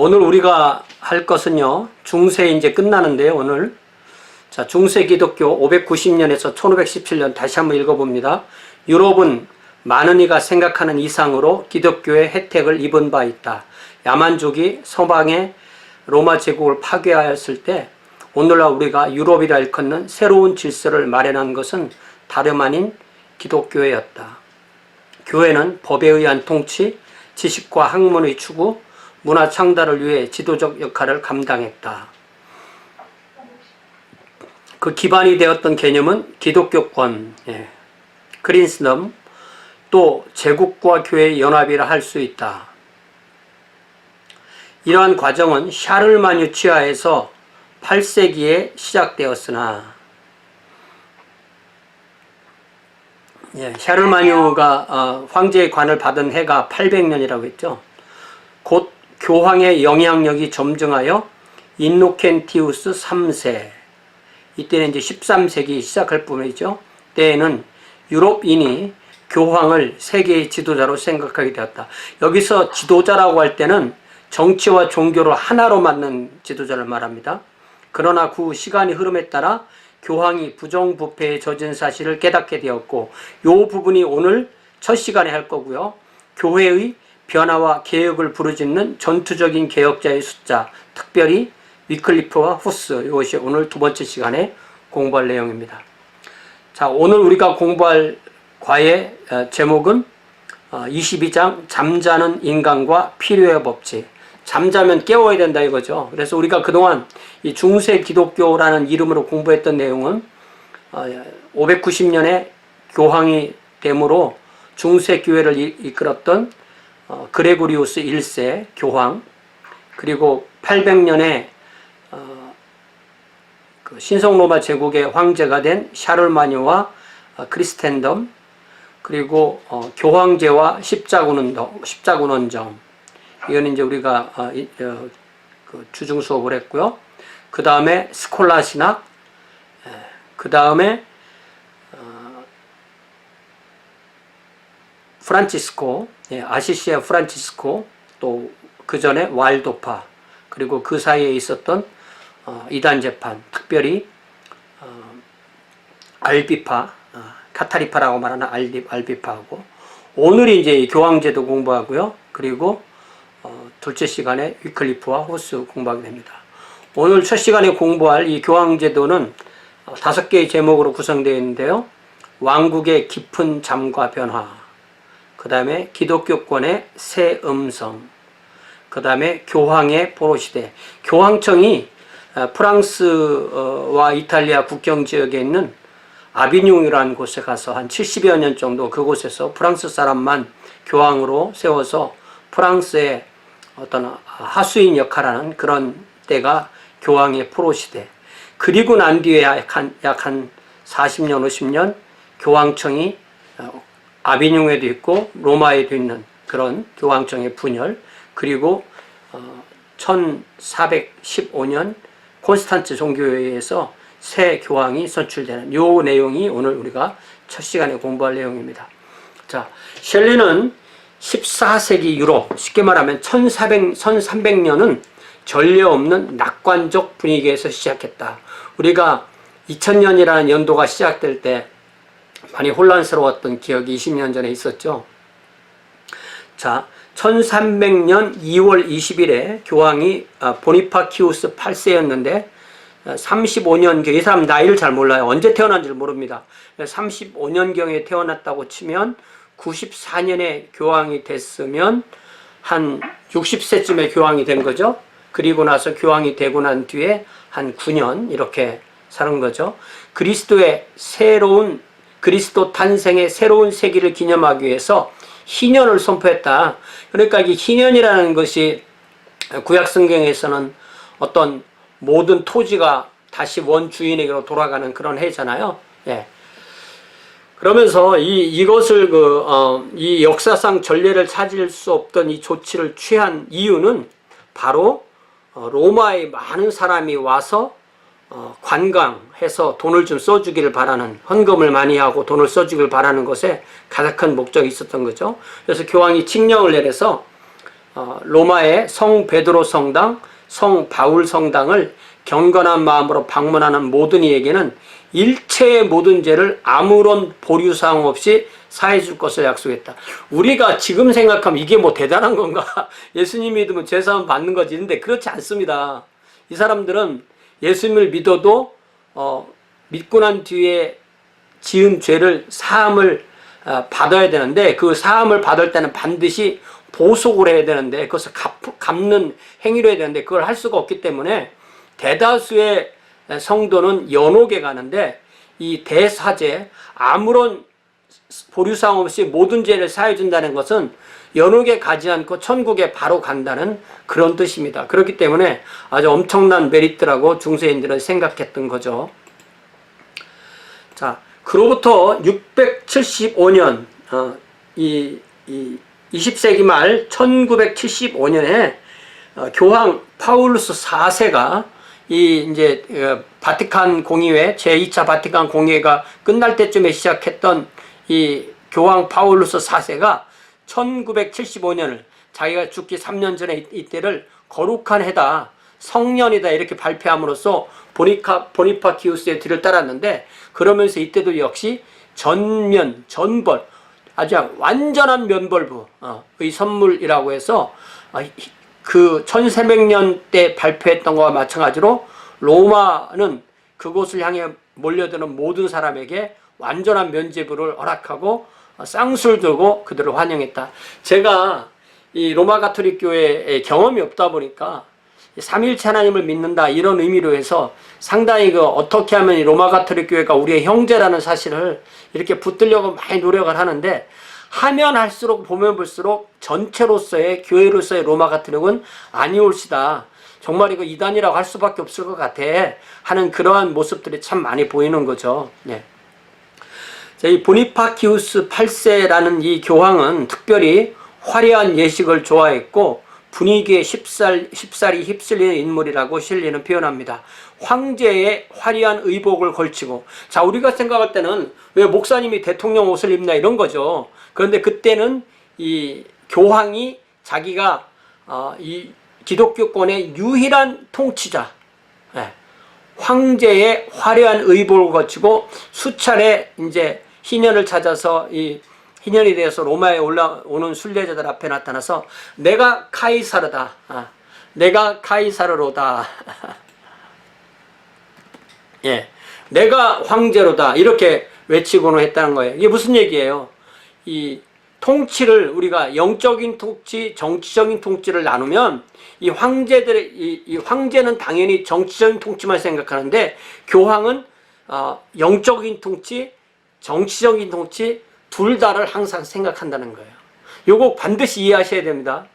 오늘 우리가 할 것은요, 중세 이제 끝나는데요, 오늘. 자, 중세 기독교 590년에서 1517년 다시 한번 읽어봅니다. 유럽은 많은 이가 생각하는 이상으로 기독교의 혜택을 입은 바 있다. 야만족이 서방의 로마 제국을 파괴하였을 때 오늘날 우리가 유럽이라 일컫는 새로운 질서를 마련한 것은 다름 아닌 기독교회였다. 교회는 법에 의한 통치, 지식과 학문의 추구, 문화 창달을 위해 지도적 역할을 감당했다. 그 기반이 되었던 개념은 기독교권, 크리스덤, 또 제국과 교회의 연합이라 할 수 있다. 이러한 과정은 샤를마뉴 치하에서 8세기에 시작되었으나 샤를마뉴가 황제의 관을 받은 해가 800년이라고 했죠. 곧 교황의 영향력이 점증하여 인노켄티우스 3세, 이때는 이제 13세기 시작할 뿐이죠. 때에는 유럽인이 교황을 세계의 지도자로 생각하게 되었다. 여기서 지도자라고 할 때는 정치와 종교를 하나로 만든 지도자를 말합니다. 그러나 그 시간이 흐름에 따라 교황이 부정부패에 젖은 사실을 깨닫게 되었고, 이 부분이 오늘 첫 시간에 할 거고요. 교회의 변화와 개혁을 부르짖는 전투적인 개혁자의 숫자, 특별히 위클리프와 후스, 이것이 오늘 두 번째 시간에 공부할 내용입니다. 자, 오늘 우리가 공부할 과의 제목은 22장 잠자는 인간과 필요의 법칙. 잠자면 깨워야 된다 이거죠. 그래서 우리가 그동안 이 중세 기독교라는 이름으로 공부했던 내용은 590년에 교황이 됨으로 중세 교회를 이끌었던 그레고리우스 1세 교황, 그리고 800년에 그 신성로마 제국의 황제가 된 샤를마뉴와 크리스텐덤, 그리고 교황제와 십자군원정, 이건 이제 우리가 그 주중 수업을 했고요. 그 다음에 스콜라 신학, 그 다음에 프란치스코, 아시시아 프란치스코, 또 그 전에 왈도파, 그리고 그 사이에 있었던 이단 재판, 특별히 알비파, 카타리파라고 말하는 알비파하고, 오늘이 이제 교황제도 공부하고요. 그리고 둘째 시간에 위클리프와 호스 공부하게 됩니다. 오늘 첫 시간에 공부할 이 교황제도는 5개의 제목으로 구성되어 있는데요. 왕국의 깊은 잠과 변화, 그 다음에 기독교권의 새 음성, 그 다음에 교황의 포로시대. 교황청이 프랑스와 이탈리아 국경 지역에 있는 아비뇽이라는 곳에 가서 한 70여 년 정도 그곳에서 프랑스 사람만 교황으로 세워서 프랑스의 어떤 하수인 역할하는 그런 때가 교황의 포로시대. 그리고 난 뒤에 약 한 40년, 50년 교황청이 아비뇽에도 있고 로마에도 있는 그런 교황청의 분열, 그리고 1415년 콘스탄츠 종교회의에서 새 교황이 선출되는 이 내용이 오늘 우리가 첫 시간에 공부할 내용입니다. 자, 셸리는 14세기 유럽, 쉽게 말하면 1300년은 전례 없는 낙관적 분위기에서 시작했다. 우리가 2000년이라는 연도가 시작될 때 많이 혼란스러웠던 기억이 20년 전에 있었죠. 자, 1300년 2월 20일에 교황이 보니파키우스 8세였는데 35년경, 이 사람 나이를 잘 몰라요. 언제 태어난지를 모릅니다. 35년경에 태어났다고 치면 94년에 교황이 됐으면 한 60세쯤에 교황이 된 거죠. 그리고 나서 교황이 되고 난 뒤에 한 9년 이렇게 사는 거죠. 그리스도 탄생의 새로운 세기를 기념하기 위해서 희년을 선포했다. 그러니까 이 희년이라는 것이 구약 성경에서는 어떤 모든 토지가 다시 원주인에게로 돌아가는 그런 해잖아요. 그러면서 이것을 이 역사상 전례를 찾을 수 없던 이 조치를 취한 이유는 바로 로마에 많은 사람이 와서 관광해서 돈을 좀 써주기를 바라는, 헌금을 많이 하고 돈을 써주기를 바라는 것에 가장 큰 목적이 있었던 거죠. 그래서 교황이 칙령을 내려서 로마의 성 베드로 성당, 성 바울 성당을 경건한 마음으로 방문하는 모든 이에게는 일체의 모든 죄를 아무런 보류사항 없이 사해 줄 것을 약속했다. 우리가 지금 생각하면 이게 뭐 대단한 건가? 예수님 믿으면 죄사함 받는 거지. 근데 그렇지 않습니다. 이 사람들은 예수님을 믿어도 믿고 난 뒤에 지은 죄를 사함을 받아야 되는데, 그 사함을 받을 때는 반드시 보속을 해야 되는데, 그것을 갚는 행위로 해야 되는데 그걸 할 수가 없기 때문에 대다수의 성도는 연옥에 가는데, 이 대사제, 아무런 보류사항 없이 모든 죄를 사해 준다는 것은 연옥에 가지 않고 천국에 바로 간다는 그런 뜻입니다. 그렇기 때문에 아주 엄청난 메리트라고 중세인들은 생각했던 거죠. 자, 그로부터 675년, 20세기 말 1975년에 교황 파울루스 4세가 이제 바티칸 공의회, 제2차 바티칸 공의회가 끝날 때쯤에 시작했던 이 교황 파울루스 4세가 1975년을 자기가 죽기 3년 전에 이때를 거룩한 해다, 성년이다 이렇게 발표함으로써 보니파키우스의 뒤를 따랐는데, 그러면서 이때도 역시 전벌, 아주 완전한 면벌부의 선물이라고 해서 그 1300년 때 발표했던 것과 마찬가지로 로마는 그곳을 향해 몰려드는 모든 사람에게 완전한 면죄부를 허락하고 쌍수를 들고 그들을 환영했다. 제가 이 로마 가톨릭 교회에 경험이 없다 보니까 삼위일체 하나님을 믿는다 이런 의미로 해서 상당히 어떻게 하면 이 로마 가톨릭 교회가 우리의 형제라는 사실을 이렇게 붙들려고 많이 노력을 하는데, 하면 할수록 보면 볼수록 전체로서의 교회로서의 로마 가톨릭은 아니올시다. 정말 이거 이단이라고 할 수밖에 없을 것 같아 하는 그러한 모습들이 참 많이 보이는 거죠. 네. 자, 이 보니파키우스 8세라는 이 교황은 특별히 화려한 예식을 좋아했고 분위기에 쉽사리 휩쓸리는 인물이라고 실리는 표현합니다. 황제의 화려한 의복을 걸치고, 자, 우리가 생각할 때는 왜 목사님이 대통령 옷을 입나 이런 거죠. 그런데 그때는 이 교황이 자기가 이 기독교권의 유일한 통치자, 황제의 화려한 의복을 거치고 수차례 이제 희년을 찾아서 이 희년이 되어서 로마에 올라오는 순례자들 앞에 나타나서 내가 카이사르다, 내가 카이사르로다, 예, 내가 황제로다 이렇게 외치고는 했다는 거예요. 이게 무슨 얘기예요? 이 통치를 우리가 영적인 통치, 정치적인 통치를 나누면 이 황제는 당연히 정치적인 통치만 생각하는데 교황은 영적인 통치, 정치적인 통치 둘 다를 항상 생각한다는 거예요. 요거 반드시 이해하셔야 됩니다.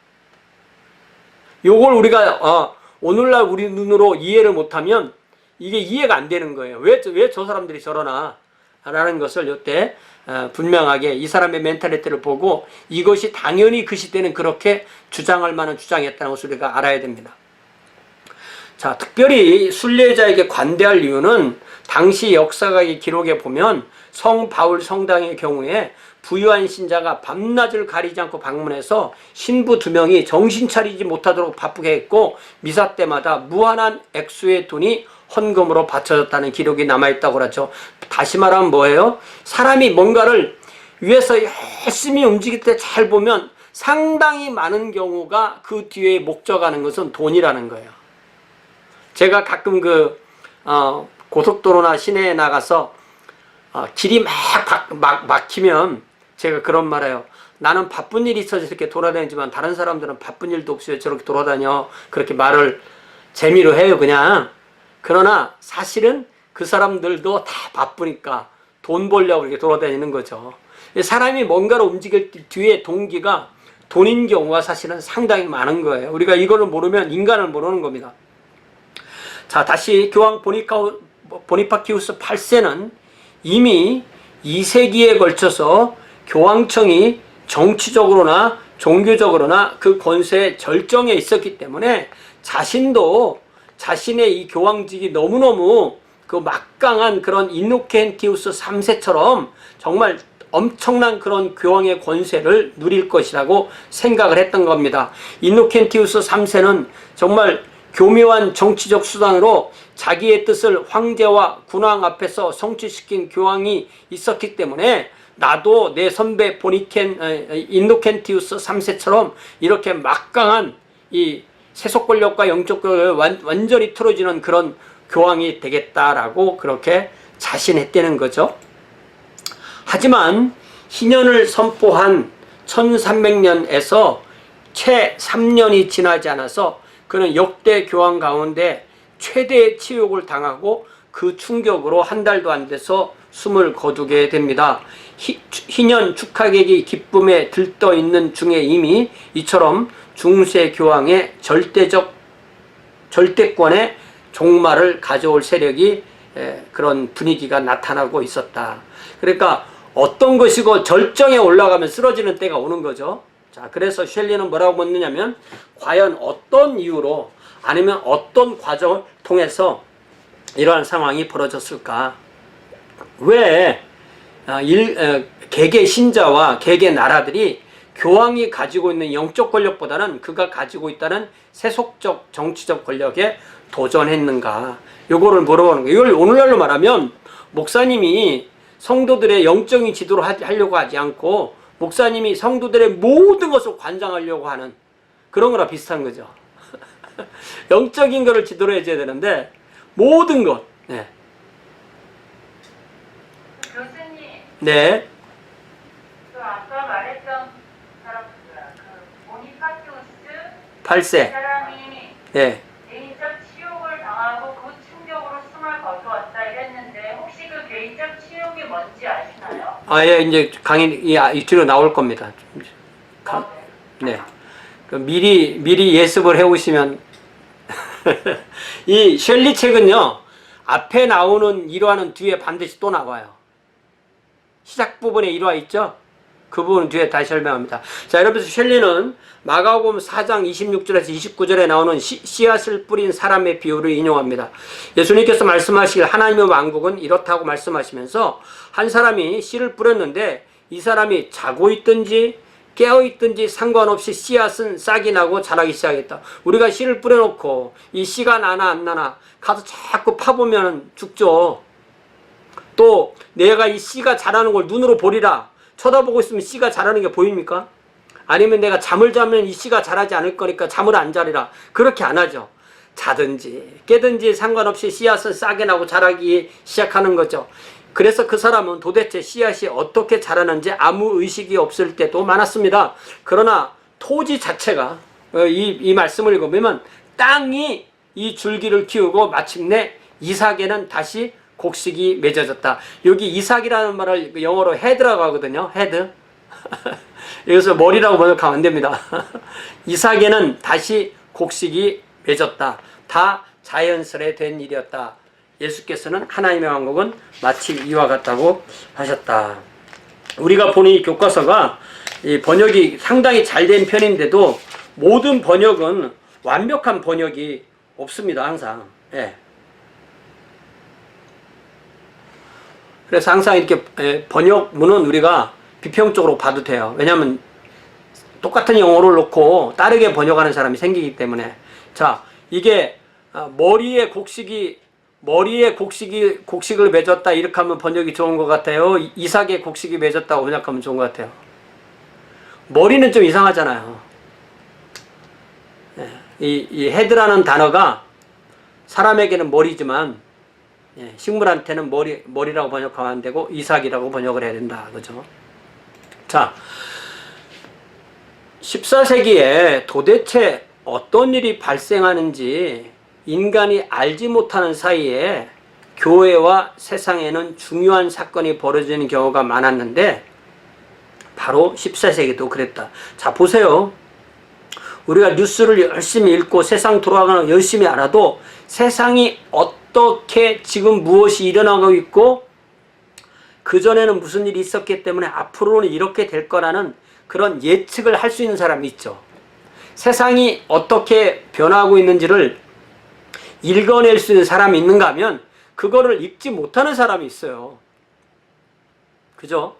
요걸 우리가 오늘날 우리 눈으로 이해를 못하면 이게 이해가 안 되는 거예요. 왜 저 사람들이 저러나 라는 것을 이때 분명하게 이 사람의 멘탈리티를 보고 이것이 당연히 그 시대는 그렇게 주장할 만한 주장이었다는 것을 우리가 알아야 됩니다. 자, 특별히 순례자에게 관대할 이유는 당시 역사가의 기록에 보면 성 바울 성당의 경우에 부유한 신자가 밤낮을 가리지 않고 방문해서 신부 2명이 정신 차리지 못하도록 바쁘게 했고 미사 때마다 무한한 액수의 돈이 헌금으로 바쳐졌다는 기록이 남아있다고 그러죠. 다시 말하면 뭐예요? 사람이 뭔가를 위해서 열심히 움직일 때 잘 보면 상당히 많은 경우가 그 뒤에 목적하는 것은 돈이라는 거예요. 제가 가끔 고속도로나 시내에 나가서 길이 막 막히면 제가 그런 말 해요. 나는 바쁜 일이 있어서 이렇게 돌아다니지만 다른 사람들은 바쁜 일도 없이 저렇게 돌아다녀. 그렇게 말을 재미로 해요, 그냥. 그러나 사실은 그 사람들도 다 바쁘니까 돈 벌려고 이렇게 돌아다니는 거죠. 사람이 뭔가를 움직일 뒤에 동기가 돈인 경우가 사실은 상당히 많은 거예요. 우리가 이거를 모르면 인간을 모르는 겁니다. 자, 다시 교황 보니파키우스 8세는 이미 2세기에 걸쳐서 교황청이 정치적으로나 종교적으로나 그 권세의 절정에 있었기 때문에 자신도 자신의 이 교황직이 너무너무 그 막강한 그런 인노켄티우스 3세처럼 정말 엄청난 그런 교황의 권세를 누릴 것이라고 생각을 했던 겁니다. 인노켄티우스 3세는 정말 교묘한 정치적 수단으로 자기의 뜻을 황제와 군왕 앞에서 성취시킨 교황이 있었기 때문에 나도 내 선배 인노켄티우스 3세처럼 이렇게 막강한 이 세속 권력과 영적 권력을 완전히 틀어지는 그런 교황이 되겠다라고 그렇게 자신했다는 거죠. 하지만 희년을 선포한 1300년에서 채 3년이 지나지 않아서 그는 역대 교황 가운데 최대의 치욕을 당하고 그 충격으로 한 달도 안 돼서 숨을 거두게 됩니다. 희년 축하객이 기쁨에 들떠 있는 중에 이미 이처럼 중세 교황의 절대권의 종말을 가져올 세력이 그런 분위기가 나타나고 있었다. 그러니까 어떤 것이고 절정에 올라가면 쓰러지는 때가 오는 거죠. 자, 그래서 셸리는 뭐라고 묻느냐면 과연 어떤 이유로 아니면 어떤 과정을 통해서 이러한 상황이 벌어졌을까? 왜 개개 신자와 개개 나라들이 교황이 가지고 있는 영적 권력보다는 그가 가지고 있다는 세속적 정치적 권력에 도전했는가? 요거를 물어보는 거예요. 이걸 오늘날로 말하면 목사님이 성도들의 영적인 지도를 하려고 하지 않고 목사님이 성도들의 모든 것을 관장하려고 하는 그런 거랑 비슷한 거죠. 영적인 거를 지도를 해줘야 되는데 모든 것. 네. 교수님. 네. 그 아까 말했던 사람 누구야? 그 보니파티우스 8세. 그 사람이 네. 개인적 치욕을 당하고 그 충격으로 숨을 거두었다 이랬는데 혹시 그 개인적 치욕이 뭔지 아시나요? 아, 예, 이제 강의 뒤로 나올 겁니다. 네. 그 미리 예습을 해오시면 이 셸리 책은요 앞에 나오는 일화는 뒤에 반드시 또 나와요. 시작 부분에 일화 있죠? 그 부분 뒤에 다시 설명합니다. 자, 여러분, 셸리는 마가복음 4장 26절에서 29절에 나오는 씨앗을 뿌린 사람의 비유를 인용합니다. 예수님께서 말씀하시길 하나님의 왕국은 이렇다고 말씀하시면서 한 사람이 씨를 뿌렸는데 이 사람이 자고 있든지 깨어 있든지 상관없이 씨앗은 싹이 나고 자라기 시작했다. 우리가 씨를 뿌려놓고 이 씨가 나나 안 나나 가서 자꾸 파보면 죽죠. 또 내가 이 씨가 자라는 걸 눈으로 보리라. 쳐다보고 있으면 씨가 자라는 게 보입니까? 아니면 내가 잠을 자면 이 씨가 자라지 않을 거니까 잠을 안 자리라. 그렇게 안 하죠. 자든지 깨든지 상관없이 씨앗은 싹이 나고 자라기 시작하는 거죠. 그래서 그 사람은 도대체 씨앗이 어떻게 자라는지 아무 의식이 없을 때도 많았습니다. 그러나 토지 자체가 이 말씀을 읽으면 땅이 이 줄기를 키우고 마침내 이삭에는 다시 곡식이 맺어졌다. 여기 이삭이라는 말을 영어로 헤드라고 하거든요. 헤드. 여기서 머리라고 번역하면 안 됩니다. 이삭에는 다시 곡식이 맺었다. 다 자연스레 된 일이었다. 예수께서는 하나님의 왕국은 마치 이와 같다고 하셨다. 우리가 보는 이 교과서가 이 번역이 상당히 잘 된 편인데도 모든 번역은 완벽한 번역이 없습니다. 항상. 예. 그래서 항상 이렇게 번역문은 우리가 비평적으로 봐도 돼요. 왜냐하면 똑같은 영어를 놓고 다르게 번역하는 사람이 생기기 때문에. 자, 이게 머리에 곡식을 맺었다 이렇게 하면 번역이 좋은 것 같아요. 이삭의 곡식이 맺었다고 번역하면 좋은 것 같아요. 머리는 좀 이상하잖아요. 이 헤드라는 단어가 사람에게는 머리지만 식물한테는 머리라고 번역하면 안 되고 이삭이라고 번역을 해야 된다. 그죠? 자, 14세기에 도대체 어떤 일이 발생하는지 인간이 알지 못하는 사이에 교회와 세상에는 중요한 사건이 벌어지는 경우가 많았는데 바로 14세기도 그랬다. 자, 보세요. 우리가 뉴스를 열심히 읽고 세상 돌아가는 거 열심히 알아도 세상이 어떻게 지금 무엇이 일어나고 있고 그전에는 무슨 일이 있었기 때문에 앞으로는 이렇게 될 거라는 그런 예측을 할 수 있는 사람이 있죠. 세상이 어떻게 변하고 있는지를 읽어낼 수 있는 사람이 있는가 하면 그거를 읽지 못하는 사람이 있어요. 그죠?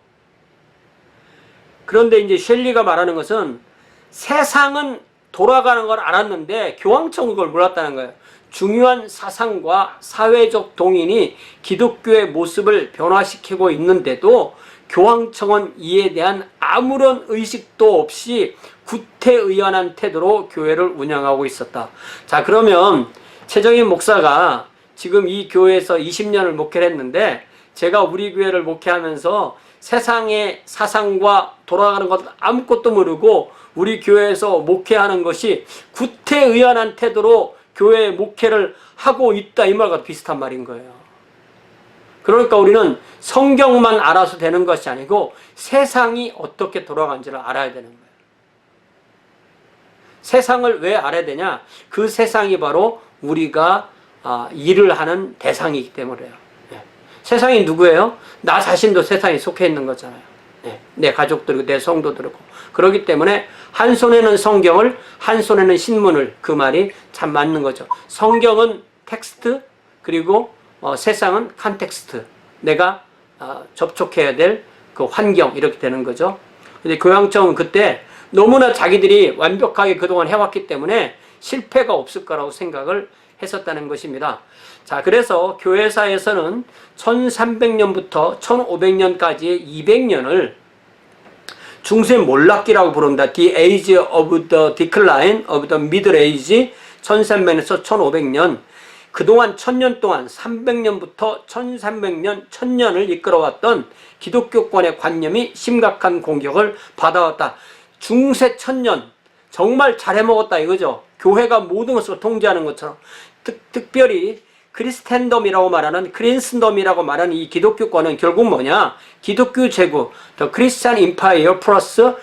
그런데 이제 셸리가 말하는 것은 세상은 돌아가는 걸 알았는데 교황청은 그걸 몰랐다는 거예요. 중요한 사상과 사회적 동인이 기독교의 모습을 변화시키고 있는데도 교황청은 이에 대한 아무런 의식도 없이 구태의연한 태도로 교회를 운영하고 있었다. 자, 그러면 최정인 목사가 지금 이 교회에서 20년을 목회를 했는데 제가 우리 교회를 목회하면서 세상의 사상과 돌아가는 것 아무것도 모르고 우리 교회에서 목회하는 것이 구태의연한 태도로 교회 목회를 하고 있다, 이 말과 비슷한 말인 거예요. 그러니까 우리는 성경만 알아서 되는 것이 아니고 세상이 어떻게 돌아가는지를 알아야 되는 거예요. 세상을 왜 알아야 되냐? 그 세상이 바로 우리가 일을 하는 대상이기 때문에요. 세상이 누구예요? 나 자신도 세상에 속해 있는 거잖아요. 내 가족들이고 내 성도들이고. 그렇기 때문에 한 손에는 성경을, 한 손에는 신문을, 그 말이 참 맞는 거죠. 성경은 텍스트, 그리고 세상은 컨텍스트. 내가 접촉해야 될 그 환경, 이렇게 되는 거죠. 근데 교황청은 그때 너무나 자기들이 완벽하게 그동안 해왔기 때문에 실패가 없을 거라고 생각을 했었다는 것입니다. 자, 그래서 교회사에서는 1300년부터 1500년까지의 200년을 중세 몰락기라고 부릅니다. The Age of the Decline of the Middle Age, 1300년에서 1500년. 그동안 1000년 동안 300년부터 1300년, 1000년을 이끌어왔던 기독교권의 관념이 심각한 공격을 받아왔다. 중세 1000년 정말 잘해먹었다 이거죠. 교회가 모든 것을 통제하는 것처럼. 특별히 크리스텐덤이라고 말하는, 크린스덤이라고 말하는 이 기독교권은 결국 뭐냐? 기독교 제국, The Christian Empire 플러스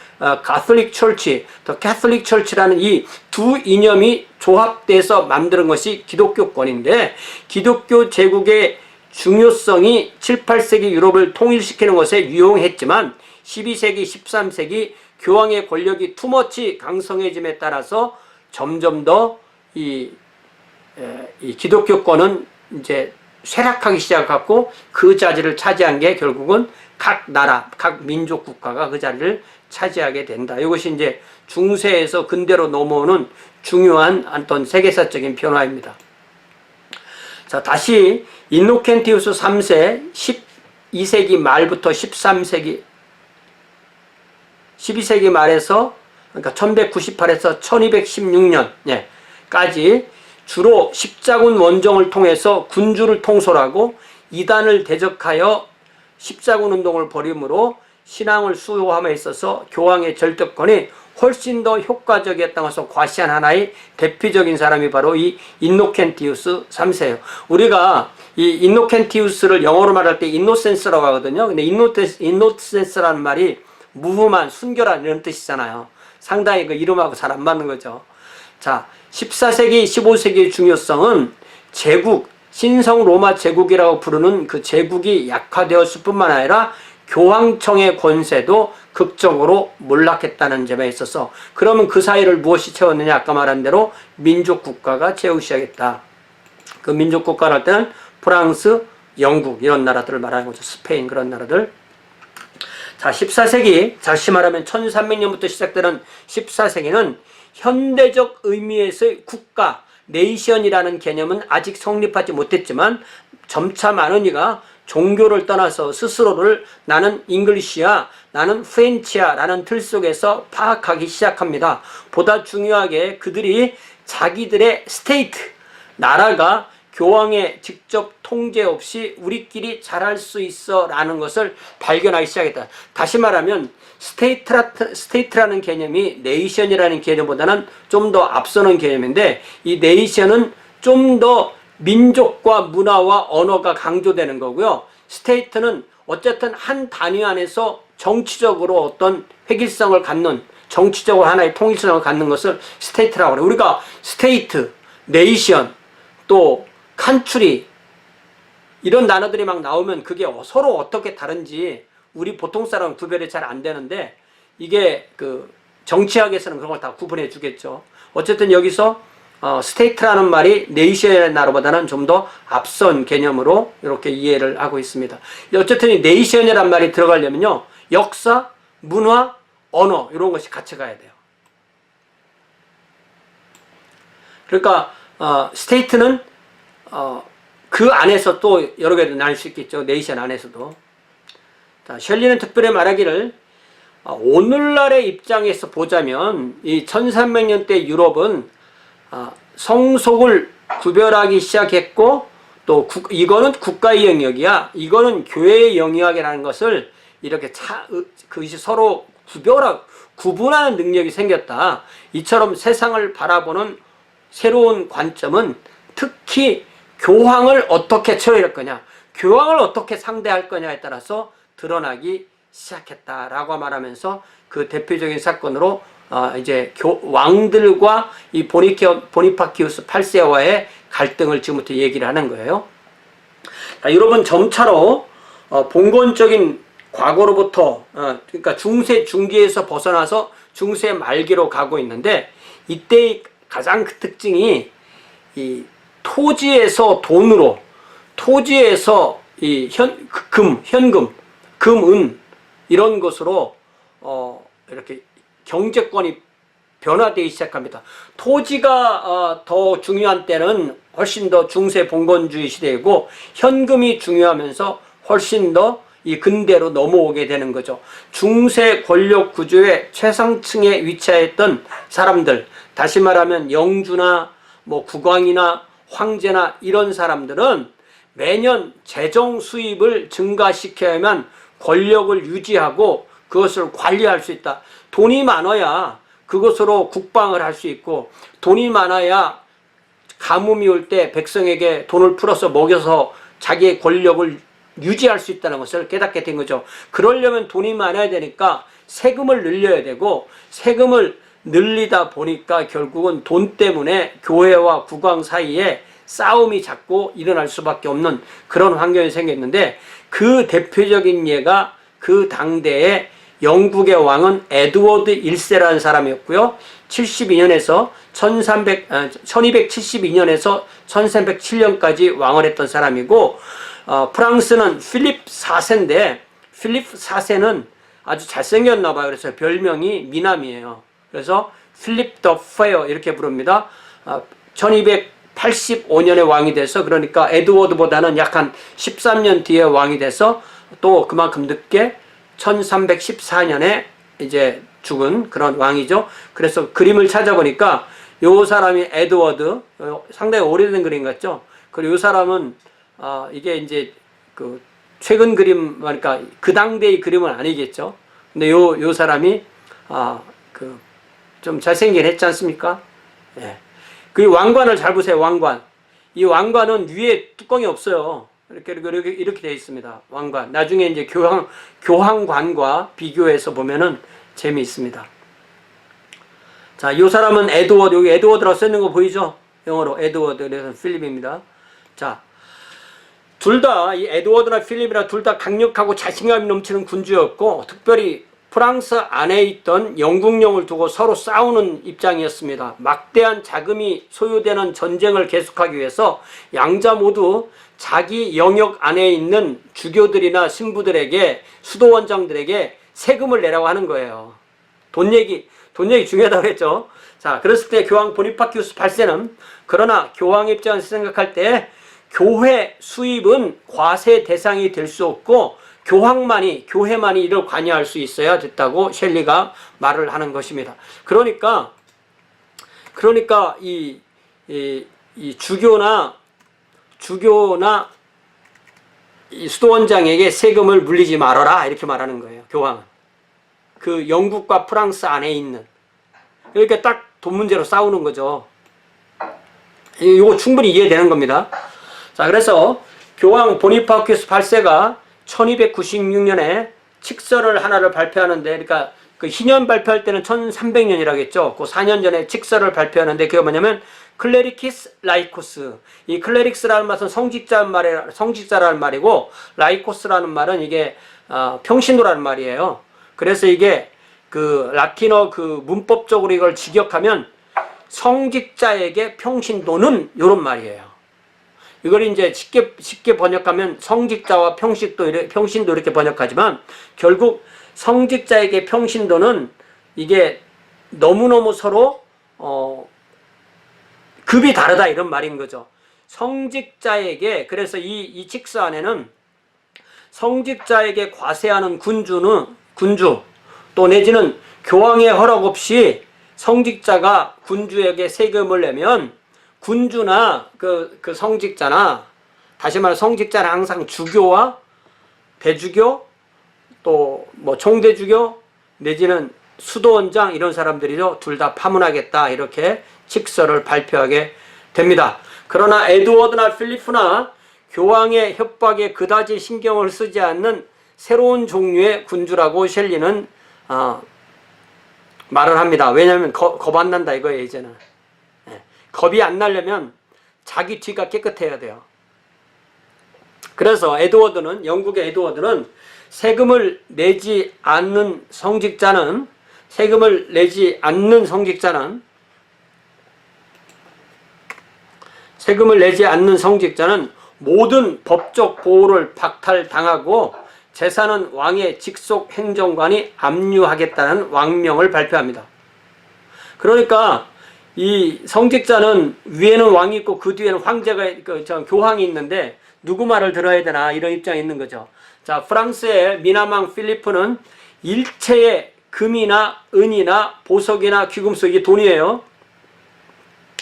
Catholic Church, The Catholic Church라는 이 두 이념이 조합돼서 만드는 것이 기독교권인데, 기독교 제국의 중요성이 7, 8세기 유럽을 통일시키는 것에 유용했지만 12세기, 13세기 교황의 권력이 투머치 강성해짐에 따라서 점점 더 이 기독교권은 이제 쇠락하기 시작했고, 그 자리를 차지한 게 결국은 각 나라, 각 민족 국가가 그 자리를 차지하게 된다. 이것이 이제 중세에서 근대로 넘어오는 중요한 어떤 세계사적인 변화입니다. 자, 다시 인노켄티우스 3세 12세기 말부터 13세기, 12세기 말에서, 그러니까 1198에서 1216년까지 주로 십자군 원정을 통해서 군주를 통솔하고 이단을 대적하여 십자군 운동을 벌임으로 신앙을 수호함에 있어서 교황의 절대권이 훨씬 더 효과적이었다는 것을 과시한 하나의 대표적인 사람이 바로 이 인노켄티우스 3세예요. 우리가 이 인노켄티우스를 영어로 말할 때 인노센스라고 하거든요. 근데 인노센스라는 말이 무흠한, 순결한 이런 뜻이잖아요. 상당히 그 이름하고 잘 안 맞는 거죠. 자, 14세기, 15세기의 중요성은 제국, 신성 로마 제국이라고 부르는 그 제국이 약화되었을 뿐만 아니라 교황청의 권세도 극적으로 몰락했다는 점에 있어서, 그러면 그 사이를 무엇이 채웠느냐? 아까 말한 대로 민족국가가 채우기 시작했다. 그 민족국가를 할 때는 프랑스, 영국 이런 나라들을 말하는 거죠. 스페인 그런 나라들. 자, 14세기, 다시 말하면 1300년부터 시작되는 14세기는 현대적 의미에서의 국가, 네이션이라는 개념은 아직 성립하지 못했지만 점차 많은 이가 종교를 떠나서 스스로를 나는 잉글리시야, 나는 프렌치야 라는 틀 속에서 파악하기 시작합니다. 보다 중요하게 그들이 자기들의 스테이트, 나라가 교황의 직접 통제 없이 우리끼리 잘할 수 있어 라는 것을 발견하기 시작했다. 다시 말하면 스테이트라는 개념이 네이션이라는 개념보다는 좀 더 앞서는 개념인데, 이 네이션은 좀 더 민족과 문화와 언어가 강조되는 거고요. 스테이트는 어쨌든 한 단위 안에서 정치적으로 어떤 획일성을 갖는, 정치적으로 하나의 통일성을 갖는 것을 스테이트라고 그래요. 우리가 스테이트, 네이션, 또 칸츄리 이런 단어들이 막 나오면 그게 서로 어떻게 다른지 우리 보통 사람은 구별이 잘 안 되는데, 이게 그 정치학에서는 그런 걸 다 구분해 주겠죠. 어쨌든 여기서 스테이트라는 말이 네이션이라는 나라보다는 좀 더 앞선 개념으로 이렇게 이해를 하고 있습니다. 어쨌든 이 네이션이라는 말이 들어가려면요, 역사, 문화, 언어 이런 것이 같이 가야 돼요. 그러니까 스테이트는 그 안에서 또 여러 개로 나눌 수 있겠죠. 네이션 안에서도. 자, 셸리는 특별히 말하기를 오늘날의 입장에서 보자면 이 1300년대 유럽은 성속을 구별하기 시작했고 또 이거는 국가의 영역이야, 이거는 교회의 영역이라는 것을 이렇게 그것이 서로 구분하는 능력이 생겼다. 이처럼 세상을 바라보는 새로운 관점은 특히 교황을 어떻게 처리할 거냐, 교황을 어떻게 상대할 거냐에 따라서 드러나기 시작했다라고 말하면서 그 대표적인 사건으로 이제 왕들과 이 보니파키우스 8세와의 갈등을 지금부터 얘기를 하는 거예요. 자, 여러분 점차로 봉건적인 과거로부터 그러니까 중세 중기에서 벗어나서 중세 말기로 가고 있는데, 이때의 가장 그 특징이 이 토지에서 돈으로, 토지에서 이 현금, 금, 은 이런 것으로 이렇게 경제권이 변화되기 시작합니다. 토지가 더 중요한 때는 훨씬 더 중세 봉건주의 시대이고, 현금이 중요하면서 훨씬 더 이 근대로 넘어오게 되는 거죠. 중세 권력 구조의 최상층에 위치했던 사람들, 다시 말하면 영주나 뭐 국왕이나 황제나 이런 사람들은 매년 재정 수입을 증가시켜야만 권력을 유지하고 그것을 관리할 수 있다. 돈이 많아야 그것으로 국방을 할 수 있고, 돈이 많아야 가뭄이 올 때 백성에게 돈을 풀어서 먹여서 자기의 권력을 유지할 수 있다는 것을 깨닫게 된 거죠. 그러려면 돈이 많아야 되니까 세금을 늘려야 되고, 세금을 늘리다 보니까 결국은 돈 때문에 교회와 국왕 사이에 싸움이 자꾸 일어날 수밖에 없는 그런 환경이 생겼는데, 그 대표적인 예가 그 당대의 영국의 왕은 에드워드 1세라는 사람이었고요. 1272년에서 1307년까지 왕을 했던 사람이고, 프랑스는 필립 4세인데 필립 4세는 아주 잘생겼나 봐요. 그래서 별명이 미남이에요. 그래서 필립 더 페어 이렇게 부릅니다. 1285년에 왕이 돼서, 그러니까 에드워드보다는 약 한 13년 뒤에 왕이 돼서 또 그만큼 늦게 1314년에 이제 죽은 그런 왕이죠. 그래서 그림을 찾아보니까 요 사람이 에드워드, 상당히 오래된 그림 같죠. 그리고 요 사람은 이게 이제 그 최근 그림, 그러니까 그 당대의 그림은 아니겠죠. 근데 요 사람이 그 좀 잘생긴 했지 않습니까? 예. 그 왕관을 잘 보세요. 왕관. 이 왕관은 위에 뚜껑이 없어요. 이렇게 되어 있습니다. 왕관. 나중에 이제 교황관과 비교해서 보면은 재미있습니다. 자, 이 사람은 에드워드, 여기 에드워드라고 써있는 거 보이죠? 영어로 에드워드, 그래서 필립입니다. 자, 둘 다, 이 에드워드나 필립이나 둘 다 강력하고 자신감이 넘치는 군주였고, 특별히 프랑스 안에 있던 영국령을 두고 서로 싸우는 입장이었습니다. 막대한 자금이 소요되는 전쟁을 계속하기 위해서 양자 모두 자기 영역 안에 있는 주교들이나 신부들에게, 수도원장들에게 세금을 내라고 하는 거예요. 돈 얘기 중요하다고 했죠. 자, 그랬을 때 교황 보니파키우스 8세는 그러나 교황 입장에서 생각할 때 교회 수입은 과세 대상이 될 수 없고 교회만이 이를 관여할 수 있어야 됐다고 셸리가 말을 하는 것입니다. 그러니까 이 주교나 이 수도원장에게 세금을 물리지 말아라 이렇게 말하는 거예요. 교황은 그 영국과 프랑스 안에 있는, 그러니까 딱 돈 문제로 싸우는 거죠. 이거 충분히 이해되는 겁니다. 자, 그래서 교황 보니파키우스 8세가 1296년에 칙서를 하나를 발표하는데, 그러니까 그 희년 발표할 때는 1300년이라고 했죠. 그 4년 전에 칙서를 발표하는데, 그게 뭐냐면 클레리키스 라이코스. 이 클레릭스라는 말은 성직자라는 말이고, 라이코스라는 말은 이게 평신도라는 말이에요. 그래서 이게 그 라틴어 그 문법적으로 이걸 직역하면 성직자에게 평신도는 이런 말이에요. 이걸 이제 쉽게 번역하면 성직자와 평신도 이렇게 번역하지만, 결국 성직자에게 평신도는 이게 너무너무 서로 급이 다르다 이런 말인 거죠. 성직자에게, 그래서 이 칙서 안에는 성직자에게 과세하는 군주 또 내지는 교황의 허락 없이 성직자가 군주에게 세금을 내면 군주나 그 성직자나, 다시 말해 성직자는 항상 주교와 대주교 또 뭐 총대주교 내지는 수도원장 이런 사람들이죠. 둘 다 파문하겠다 이렇게 칙서를 발표하게 됩니다. 그러나 에드워드나 필리프나 교황의 협박에 그다지 신경을 쓰지 않는 새로운 종류의 군주라고 셸리는 말을 합니다. 왜냐하면 겁 안 난다 이거예요. 이제는 겁이 안 나려면 자기 뒤가 깨끗해야 돼요. 그래서 영국의 에드워드는 세금을 내지 않는 성직자는 모든 법적 보호를 박탈당하고 재산은 왕의 직속 행정관이 압류하겠다는 왕명을 발표합니다. 그러니까 이 성직자는 위에는 왕이 있고 그 뒤에는 교황이 있는데 누구 말을 들어야 되나 이런 입장이 있는 거죠. 자, 프랑스의 미남왕 필리프는 일체의 금이나 은이나 보석이나 귀금속, 이게 돈이에요.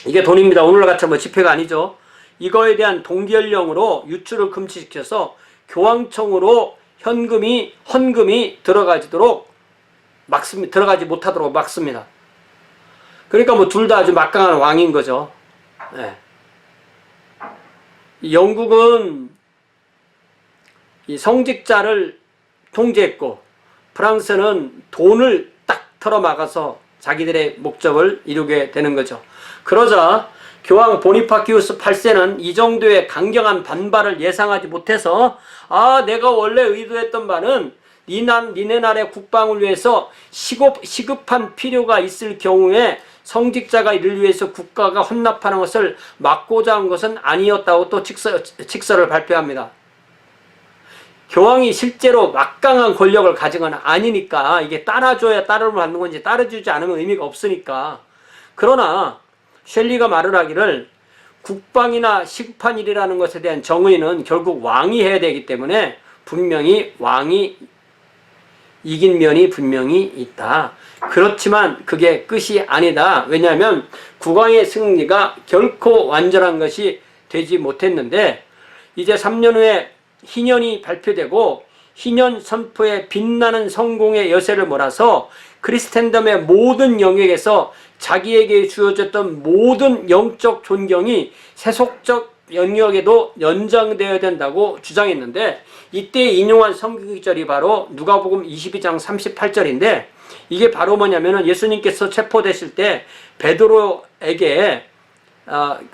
이게 돈입니다. 오늘날 같은 뭐 지폐가 아니죠. 이거에 대한 동결령으로 유출을 금지시켜서 교황청으로 헌금이 들어가지 못하도록 막습니다. 그러니까 뭐 둘 다 아주 막강한 왕인 거죠. 네. 영국은 이 성직자를 통제했고 프랑스는 돈을 딱 털어막아서 자기들의 목적을 이루게 되는 거죠. 그러자 교황 보니파키우스 8세는 이 정도의 강경한 반발을 예상하지 못해서 내가 원래 의도했던 바는 니네 나라의 국방을 위해서 시급한 필요가 있을 경우에 성직자가 이를 위해서 국가가 헌납하는 것을 막고자 한 것은 아니었다고 또 칙서를 발표합니다. 교황이 실제로 막강한 권력을 가진 건 아니니까 이게 따라줘야 따름을 받는 건지 따라주지 않으면 의미가 없으니까. 그러나 셸리가 말을 하기를 국방이나 시급한 일이라는 것에 대한 정의는 결국 왕이 해야 되기 때문에 분명히 왕이 이긴 면이 분명히 있다. 그렇지만 그게 끝이 아니다. 왜냐하면 국왕의 승리가 결코 완전한 것이 되지 못했는데 이제 3년 후에 희년이 발표되고 희년 선포에 빛나는 성공의 여세를 몰아서 크리스텐덤의 모든 영역에서 자기에게 주어졌던 모든 영적 존경이 세속적 영역에도 연장되어야 된다고 주장했는데 이때 인용한 성경절이 바로 누가복음 22장 38절인데 이게 바로 뭐냐면은 예수님께서 체포되실 때 베드로에게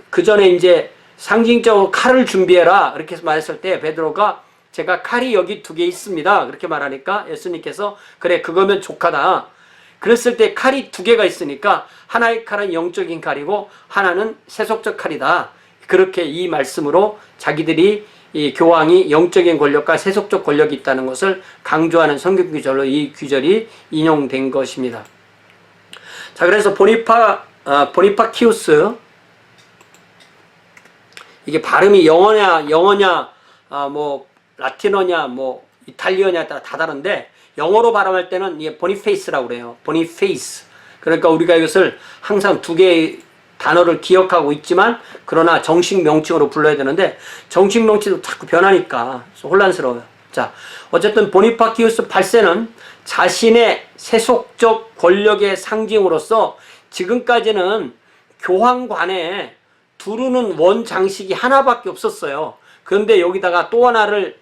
그 전에 이제 상징적으로 칼을 준비해라 이렇게 말했을 때 베드로가 제가 칼이 여기 2개 있습니다 그렇게 말하니까 예수님께서 그래 그거면 족하다. 그랬을 때 칼이 2개가 있으니까 하나의 칼은 영적인 칼이고 하나는 세속적 칼이다. 그렇게 이 말씀으로 자기들이 이 교황이 영적인 권력과 세속적 권력이 있다는 것을 강조하는 성경 구절로 이 구절이 인용된 것입니다. 자, 그래서 보니파키우스, 이게 발음이 영어냐 뭐 라틴어냐 뭐 이탈리아냐 다 다른데 영어로 발음할 때는 이게 보니페이스라고 그래요. 보니페이스. 그러니까 우리가 이것을 항상 2개의 단어를 기억하고 있지만 그러나 정식 명칭으로 불러야 되는데 정식 명칭도 자꾸 변하니까 혼란스러워요. 자, 어쨌든 보니파키우스 8세는 자신의 세속적 권력의 상징으로서 지금까지는 교황관에 두르는 원 장식이 하나밖에 없었어요. 그런데 여기다가 또 하나를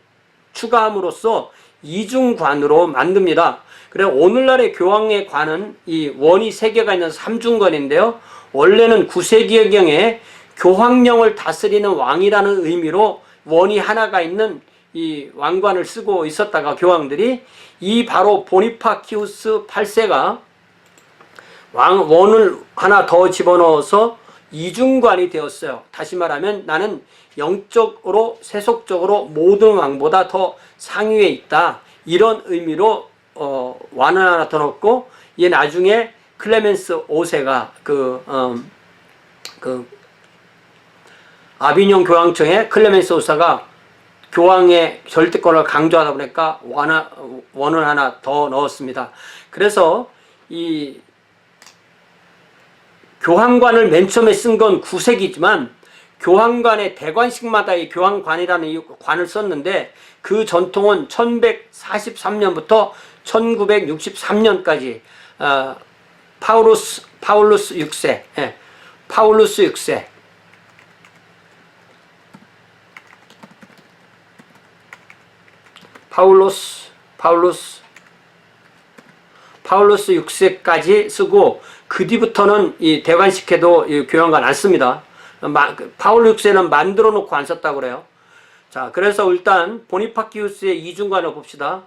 추가함으로써 이중관으로 만듭니다. 그래 오늘날의 교황의 관은 이 원이 3개가 있는 3중관인데요. 원래는 9세기경에 교황령을 다스리는 왕이라는 의미로 원이 하나가 있는 이 왕관을 쓰고 있었다가 교황들이 이 바로 보니파키우스 8세가 원을 하나 더 집어넣어서 이중관이 되었어요. 다시 말하면 나는 영적으로 세속적으로 모든 왕보다 더 상위에 있다. 이런 의미로 완을 하나 더 넣고 이게 나중에 클레멘스 5세가 아비뇽 교황청에 클레멘스 5세가 교황의 절대권을 강조하다 보니까 원을 하나 더 넣었습니다. 그래서 이 교황관을 맨 처음에 쓴 건 9세기지만 교황관의 대관식마다 이 교황관이라는 이 관을 썼는데 그 전통은 1143년부터 1963년까지 파울루스 6세, 파울루스 6세 파울루스 6세까지 쓰고 그 뒤부터는 이 대관식회도 이 교황관 안 씁니다. 파울 6세는 만들어 놓고 안 썼다고 그래요. 자, 그래서 일단 보니파키우스의 이중관을 봅시다.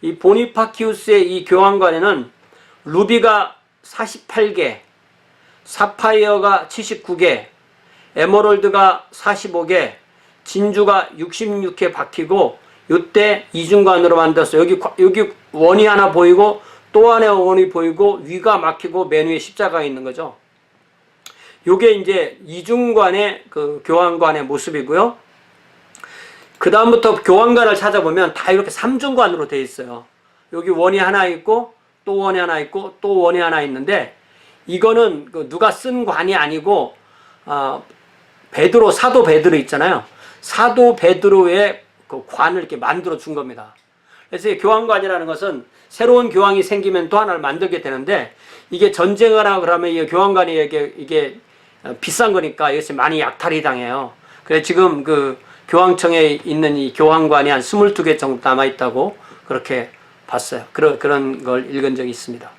이 보니파키우스의 이 교황관에는 루비가 48개, 사파이어가 79개, 에메랄드가 45개, 진주가 66개 박히고 이때 이중관으로 만들었어요. 여기 원이 하나 보이고 또 하나의 원이 보이고 위가 막히고 맨 위에 십자가가 있는 거죠. 요게 이제 이중관의 그 교황관의 모습이고요. 그 다음부터 교황관을 찾아보면 다 이렇게 삼중관으로 되어 있어요. 여기 원이 하나 있고 또 원이 하나 있고 또 원이 하나 있는데 이거는 누가 쓴 관이 아니고 베드로, 사도 베드로 있잖아요. 사도 베드로의 그 관을 이렇게 만들어 준 겁니다. 그래서 이 교황관이라는 것은 새로운 교황이 생기면 또 하나를 만들게 되는데 이게 전쟁을 하고 그러면 이 교황관이 이게 비싼 거니까 이것이 많이 약탈이 당해요. 그래서 지금 그 교황청에 있는 이 교황관이 한 22개 정도 남아있다고 그렇게 봤어요. 그런 걸 읽은 적이 있습니다.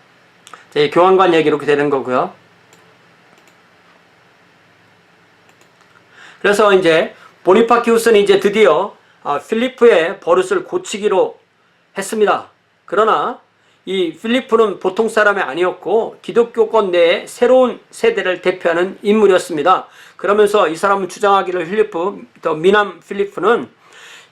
자, 이 교황관 얘기 이렇게 되는 거고요. 그래서 이제 보니파키우스는 이제 드디어 필리프의 버릇을 고치기로 했습니다. 그러나 이 필리프는 보통 사람이 아니었고 기독교권 내에 새로운 세대를 대표하는 인물이었습니다. 그러면서 이 사람은 주장하기를 더 미남 필리프는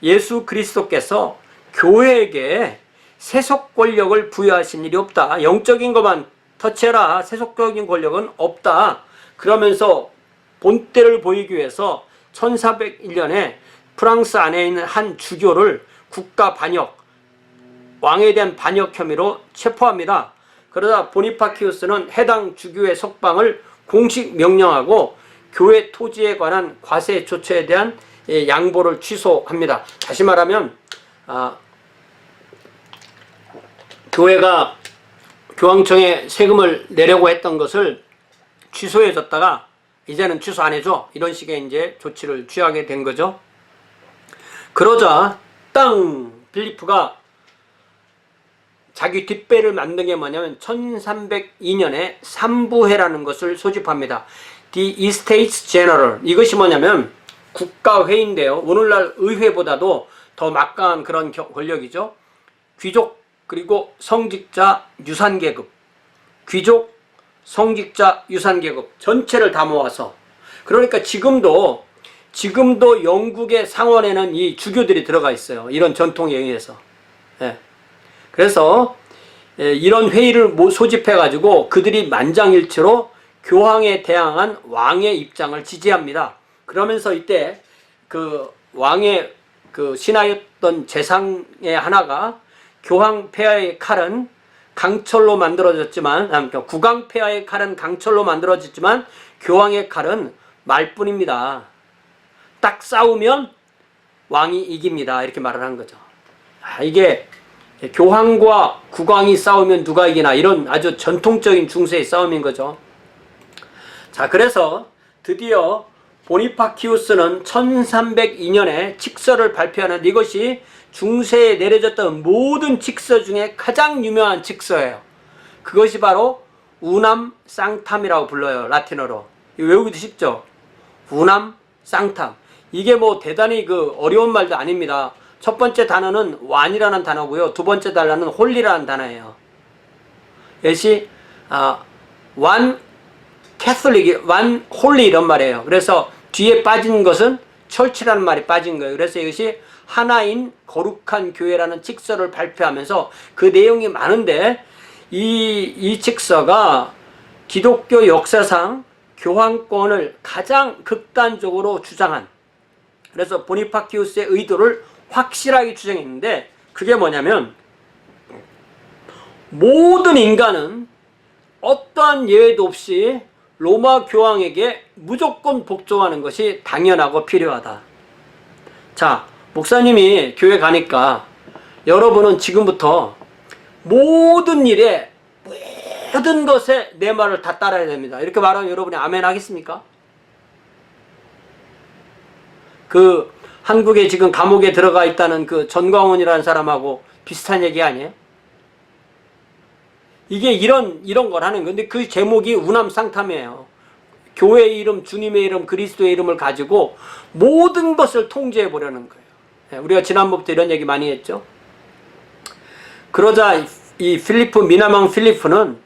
예수 그리스도께서 교회에게 세속 권력을 부여하신 일이 없다. 영적인 것만 터치해라. 세속적인 권력은 없다. 그러면서 본때를 보이기 위해서 1401년에 프랑스 안에 있는 한 주교를 국가 반역, 왕에 대한 반역 혐의로 체포합니다. 그러다 보니파키우스는 해당 주교의 석방을 공식 명령하고 교회 토지에 관한 과세 조처에 대한 양보를 취소합니다. 다시 말하면 교회가 교황청에 세금을 내려고 했던 것을 취소해줬다가 이제는 취소 안 해줘. 이런 식의 이제 조치를 취하게 된 거죠. 그러자 필리프가 자기 뒷배를 만든 게 뭐냐면 1302년에 삼부회라는 것을 소집합니다. The Estates General. 이것이 뭐냐면 국가회의인데요. 오늘날 의회보다도 더 막강한 그런 권력이죠. 귀족 그리고 성직자 유산계급, 귀족 성직자 유산계급 전체를 다 모아서, 그러니까 지금도 영국의 상원에는 이 주교들이 들어가 있어요. 이런 전통에 의해서. 그래서 이런 회의를 소집해 가지고 그들이 만장일치로 교황에 대항한 왕의 입장을 지지합니다. 그러면서 이때 그 왕의 그 신하였던 재상의 하나가 교황 폐하의 칼은 강철로 만들어졌지만, 국왕 폐하의 칼은 강철로 만들어졌지만 교황의 칼은 말뿐입니다. 딱 싸우면 왕이 이깁니다. 이렇게 말을 한 거죠. 이게 교황과 국왕이 싸우면 누가 이기나, 이런 아주 전통적인 중세의 싸움인 거죠. 자, 그래서 드디어 보니파키우스는 1302년에 칙서를 발표하는, 이것이 중세에 내려졌던 모든 칙서 중에 가장 유명한 칙서예요. 그것이 바로 우남 쌍탐이라고 불러요. 라틴어로. 외우기도 쉽죠. 우남 쌍탐. 이게 뭐 대단히 어려운 말도 아닙니다. 첫 번째 단어는 완이라는 단어고요. 두 번째 단어는 홀리라는 단어예요. 이것이 one Catholic, one holy 이런 말이에요. 그래서 뒤에 빠진 것은 철치라는 말이 빠진 거예요. 그래서 이것이 하나인 거룩한 교회라는 칙서를 발표하면서 그 내용이 많은데, 이 책서가 기독교 역사상 교황권을 가장 극단적으로 주장한, 그래서 보니파키우스의 의도를 확실하게 주장했는데, 그게 뭐냐면 모든 인간은 어떠한 예외도 없이 로마 교황에게 무조건 복종하는 것이 당연하고 필요하다. 자, 목사님이 교회 가니까 여러분은 지금부터 모든 일에, 모든 것에 내 말을 다 따라야 됩니다. 이렇게 말하면 여러분이 아멘 하겠습니까? 그 한국에 지금 감옥에 들어가 있다는 그 전광훈이라는 사람하고 비슷한 얘기 아니에요? 이게 이런 걸 하는 건데, 그 제목이 우남상탐이에요. 교회의 이름, 주님의 이름, 그리스도의 이름을 가지고 모든 것을 통제해 보려는 거예요. 우리가 지난번부터 이런 얘기 많이 했죠. 그러자 이 미나망 필리프는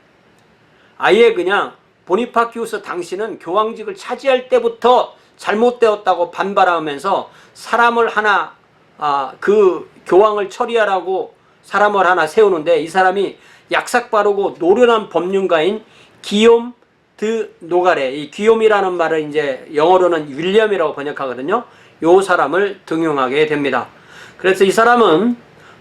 아예 그냥 보니파키우스 당신은 교황직을 차지할 때부터 잘못되었다고 반발하면서 사람을 하나, 그 교황을 처리하라고 사람을 하나 세우는데, 이 사람이 약삭 빠르고 노련한 법률가인 기욤 드 노가레, 이 기욤이라는 말을 이제 영어로는 윌리엄이라고 번역하거든요. 요 사람을 등용하게 됩니다. 그래서 이 사람은,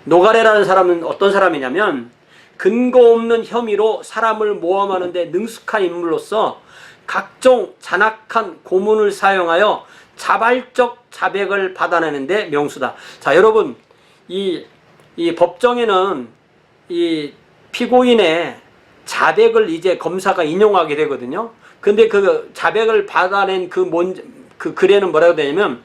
노가레라는 사람은 어떤 사람이냐면 근거 없는 혐의로 사람을 모함하는 데 능숙한 인물로서 각종 잔악한 고문을 사용하여 자발적 자백을 받아내는 데 명수다. 자, 여러분, 이 법정에는 이 피고인의 자백을 이제 검사가 인용하게 되거든요. 근데 그 자백을 받아낸 그 글에는 뭐라고 되냐면,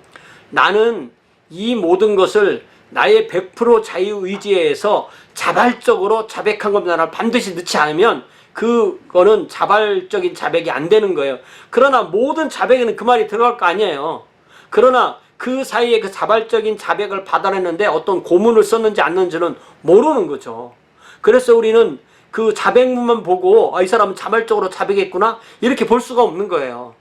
나는 이 모든 것을 나의 100% 자유의지에 의해서 자발적으로 자백한 겁니다. 반드시 넣지 않으면 그거는 자발적인 자백이 안 되는 거예요. 그러나 모든 자백에는 그 말이 들어갈 거 아니에요. 그러나 그 사이에 그 자발적인 자백을 받아냈는데 어떤 고문을 썼는지 안 썼는지는 모르는 거죠. 그래서 우리는 그 자백문만 보고 이 사람은 자발적으로 자백했구나 이렇게 볼 수가 없는 거예요.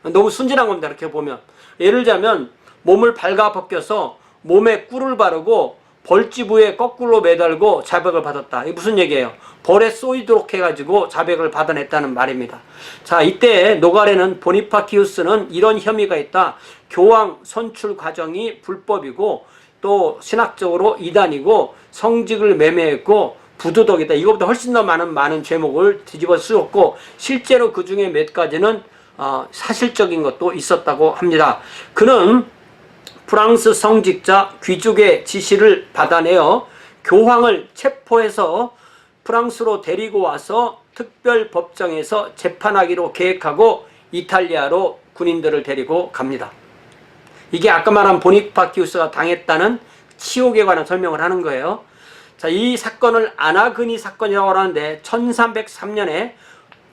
너무 순진한 겁니다. 이렇게 보면. 예를 들자면 몸을 발가벗겨서 몸에 꿀을 바르고 벌집부에 거꾸로 매달고 자백을 받았다. 이게 무슨 얘기예요? 벌에 쏘이도록 해가지고 자백을 받아냈다는 말입니다. 자, 이때 노가레는 보니파키우스는 이런 혐의가 있다. 교황 선출 과정이 불법이고 또 신학적으로 이단이고 성직을 매매했고 부도덕이다. 이것보다 훨씬 더 많은 죄목을 뒤집어 쓰였고 실제로 그 중에 몇 가지는 사실적인 것도 있었다고 합니다. 그는 프랑스 성직자 귀족의 지시를 받아내어 교황을 체포해서 프랑스로 데리고 와서 특별 법정에서 재판하기로 계획하고 이탈리아로 군인들을 데리고 갑니다. 이게 아까 말한 보니파키우스가 당했다는 치욕에 관한 설명을 하는 거예요. 자, 이 사건을 아나그니 사건이라고 하는데 1303년에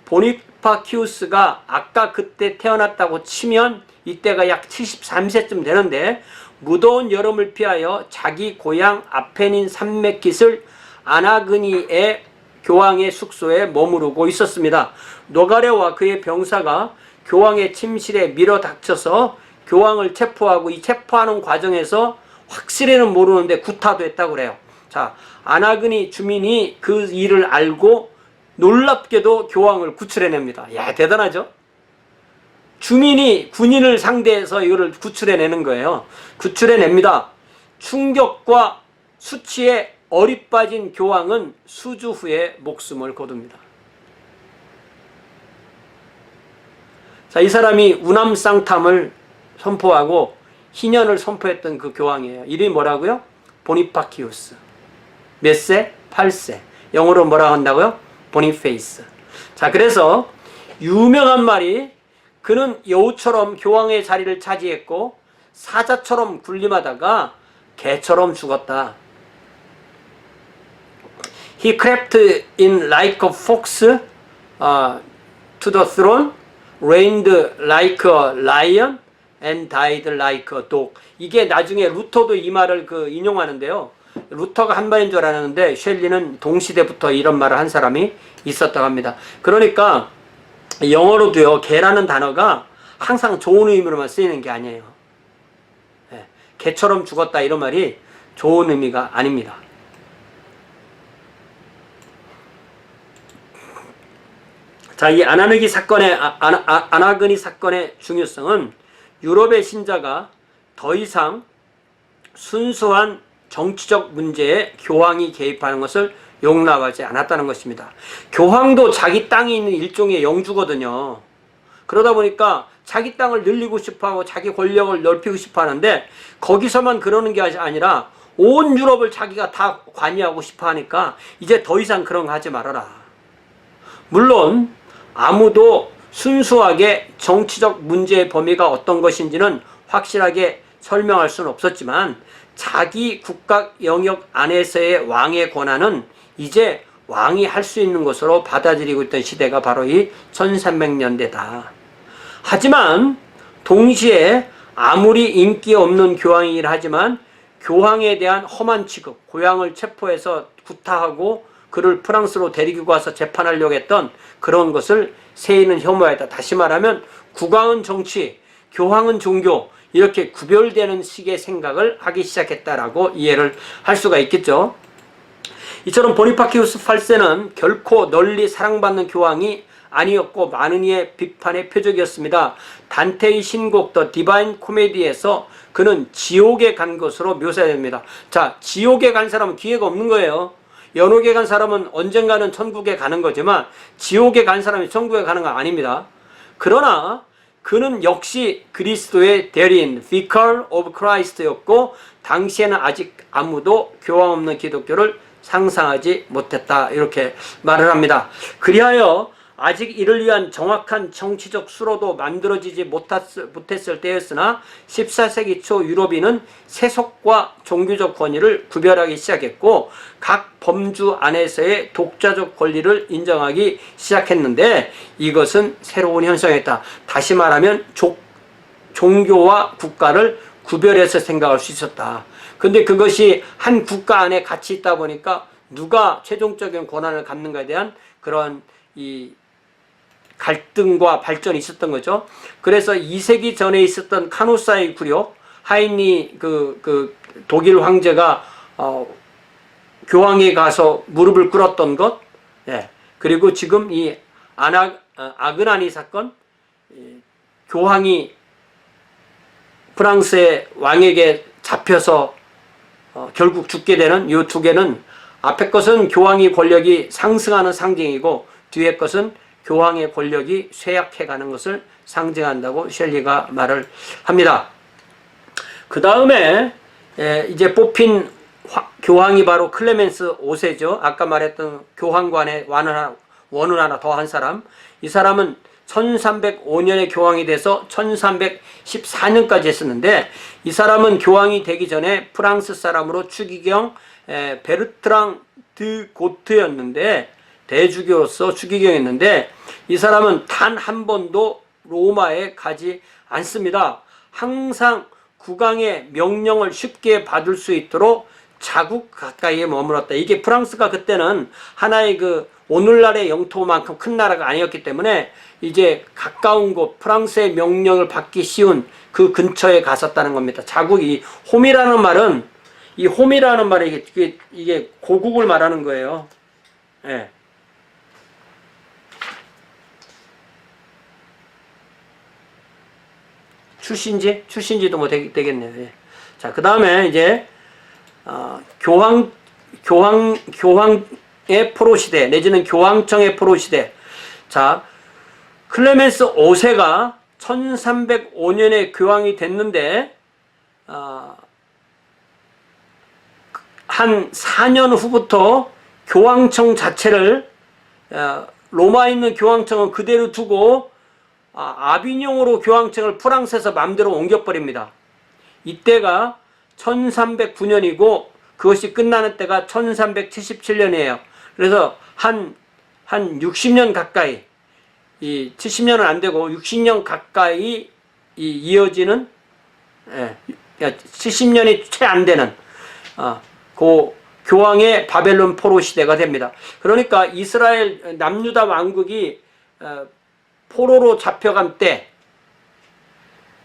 보니파키우스가 아까 그때 태어났다고 치면 이때가 약 73세쯤 되는데 무더운 여름을 피하여 자기 고향 아페닌 산맥깃을 아나그니의 교황의 숙소에 머무르고 있었습니다. 노가레와 그의 병사가 교황의 침실에 밀어닥쳐서 교황을 체포하고 이 체포하는 과정에서 확실히는 모르는데 구타도 했다고 그래요. 자, 아나그니 주민이 그 일을 알고 놀랍게도 교황을 구출해냅니다. 야, 대단하죠? 주민이 군인을 상대해서 이거를 구출해내는 거예요. 구출해냅니다. 충격과 수치에 어릿빠진 교황은 수주 후에 목숨을 거둡니다. 자, 이 사람이 우남상탐을 선포하고 희년을 선포했던 그 교황이에요. 이름이 뭐라고요? 보니파키우스. 몇 세? 8세. 영어로 뭐라고 한다고요? 보니페이스. 자, 그래서 유명한 말이 그는 여우처럼 교황의 자리를 차지했고 사자처럼 군림하다가 개처럼 죽었다. He crept in like a fox to the throne, reigned like a lion, and died like a dog. 이게 나중에 루터도 이 말을 인용하는데요. 루터가 한 말인 줄 알았는데 셸리는 동시대부터 이런 말을 한 사람이 있었다고 합니다. 그러니까 영어로도요, 개라는 단어가 항상 좋은 의미로만 쓰이는 게 아니에요. 개처럼 죽었다 이런 말이 좋은 의미가 아닙니다. 자, 이 아나그니 사건의 중요성은 유럽의 신자가 더 이상 순수한 정치적 문제에 교황이 개입하는 것을 용납하지 않았다는 것입니다. 교황도 자기 땅이 있는 일종의 영주거든요. 그러다 보니까 자기 땅을 늘리고 싶어하고 자기 권력을 넓히고 싶어 하는데 거기서만 그러는 게 아니라 온 유럽을 자기가 다 관여하고 싶어 하니까 이제 더 이상 그런 거 하지 말아라. 물론 아무도 순수하게 정치적 문제의 범위가 어떤 것인지는 확실하게 설명할 수는 없었지만 자기 국가 영역 안에서의 왕의 권한은 이제 왕이 할 수 있는 것으로 받아들이고 있던 시대가 바로 이 1300년대다. 하지만 동시에 아무리 인기 없는 교황이긴 하지만 교황에 대한 험한 취급, 교황을 체포해서 구타하고 그를 프랑스로 데리고 가서 재판하려고 했던 그런 것을 세인은 혐오했다. 다시 말하면 국왕은 정치, 교황은 종교, 이렇게 구별되는 식의 생각을 하기 시작했다라고 이해를 할 수가 있겠죠. 이처럼 보니파키우스 8세는 결코 널리 사랑받는 교황이 아니었고 많은 이의 비판의 표적이었습니다. 단테의 신곡 더 디바인 코미디에서 그는 지옥에 간 것으로 묘사됩니다. 자, 지옥에 간 사람은 기회가 없는 거예요. 연옥에 간 사람은 언젠가는 천국에 가는 거지만 지옥에 간 사람이 천국에 가는 건 아닙니다. 그러나 그는 역시 그리스도의 대리인, Vicar of Christ였고 당시에는 아직 아무도 교황 없는 기독교를 상상하지 못했다, 이렇게 말을 합니다. 그리하여 아직 이를 위한 정확한 정치적 수로도 만들어지지 못했을 때였으나 14세기 초 유럽인은 세속과 종교적 권위를 구별하기 시작했고 각 범주 안에서의 독자적 권리를 인정하기 시작했는데 이것은 새로운 현상이었다. 다시 말하면 종교와 국가를 구별해서 생각할 수 있었다. 근데 그것이 한 국가 안에 같이 있다 보니까 누가 최종적인 권한을 갖는가에 대한 그런 이 갈등과 발전이 있었던 거죠. 그래서 2세기 전에 있었던 카노사의 굴욕, 하이니 그 독일 황제가 교황에 가서 무릎을 꿇었던 것, 예. 그리고 지금 이 아그나니 사건, 교황이 프랑스의 왕에게 잡혀서 결국 죽게 되는 이 두 개는 앞에 것은 교황의 권력이 상승하는 상징이고 뒤에 것은 교황의 권력이 쇠약해가는 것을 상징한다고 셸리가 말을 합니다. 그 다음에 이제 뽑힌 교황이 바로 클레멘스 5세죠. 아까 말했던 교황관의 원을 하나 더 한 사람. 이 사람은 1305년에 교황이 돼서 1314년까지 했었는데 이 사람은 교황이 되기 전에 프랑스 사람으로 추기경 베르트랑 드 고트였는데 대주교로서 추기경이었는데 이 사람은 단 한 번도 로마에 가지 않습니다. 항상 국왕의 명령을 쉽게 받을 수 있도록 자국 가까이에 머물렀다. 이게 프랑스가 그때는 하나의 오늘날의 영토만큼 큰 나라가 아니었기 때문에 이제 가까운 곳, 프랑스의 명령을 받기 쉬운 그 근처에 갔었다는 겁니다. 자국이 홈이라는 말은 이게 고국을 말하는 거예요. 예. 출신지도 뭐 되겠네요. 예. 자, 그 다음에 이제 교황의 포로 시대 내지는 교황청의 포로 시대. 자, 클레멘스 5세가 1305년에 교황이 됐는데 한 4년 후부터 교황청 자체를 로마에 있는 교황청은 그대로 두고 아비뇽으로 교황청을 프랑스에서 마음대로 옮겨버립니다. 이때가 1309년이고 그것이 끝나는 때가 1377년이에요. 그래서 한 60년 가까이, 이 70년은 안 되고 60년 가까이 이어지는 70년이 채 안 되는 그 교황의 바벨론 포로 시대가 됩니다. 그러니까 이스라엘 남유다 왕국이 포로로 잡혀간 때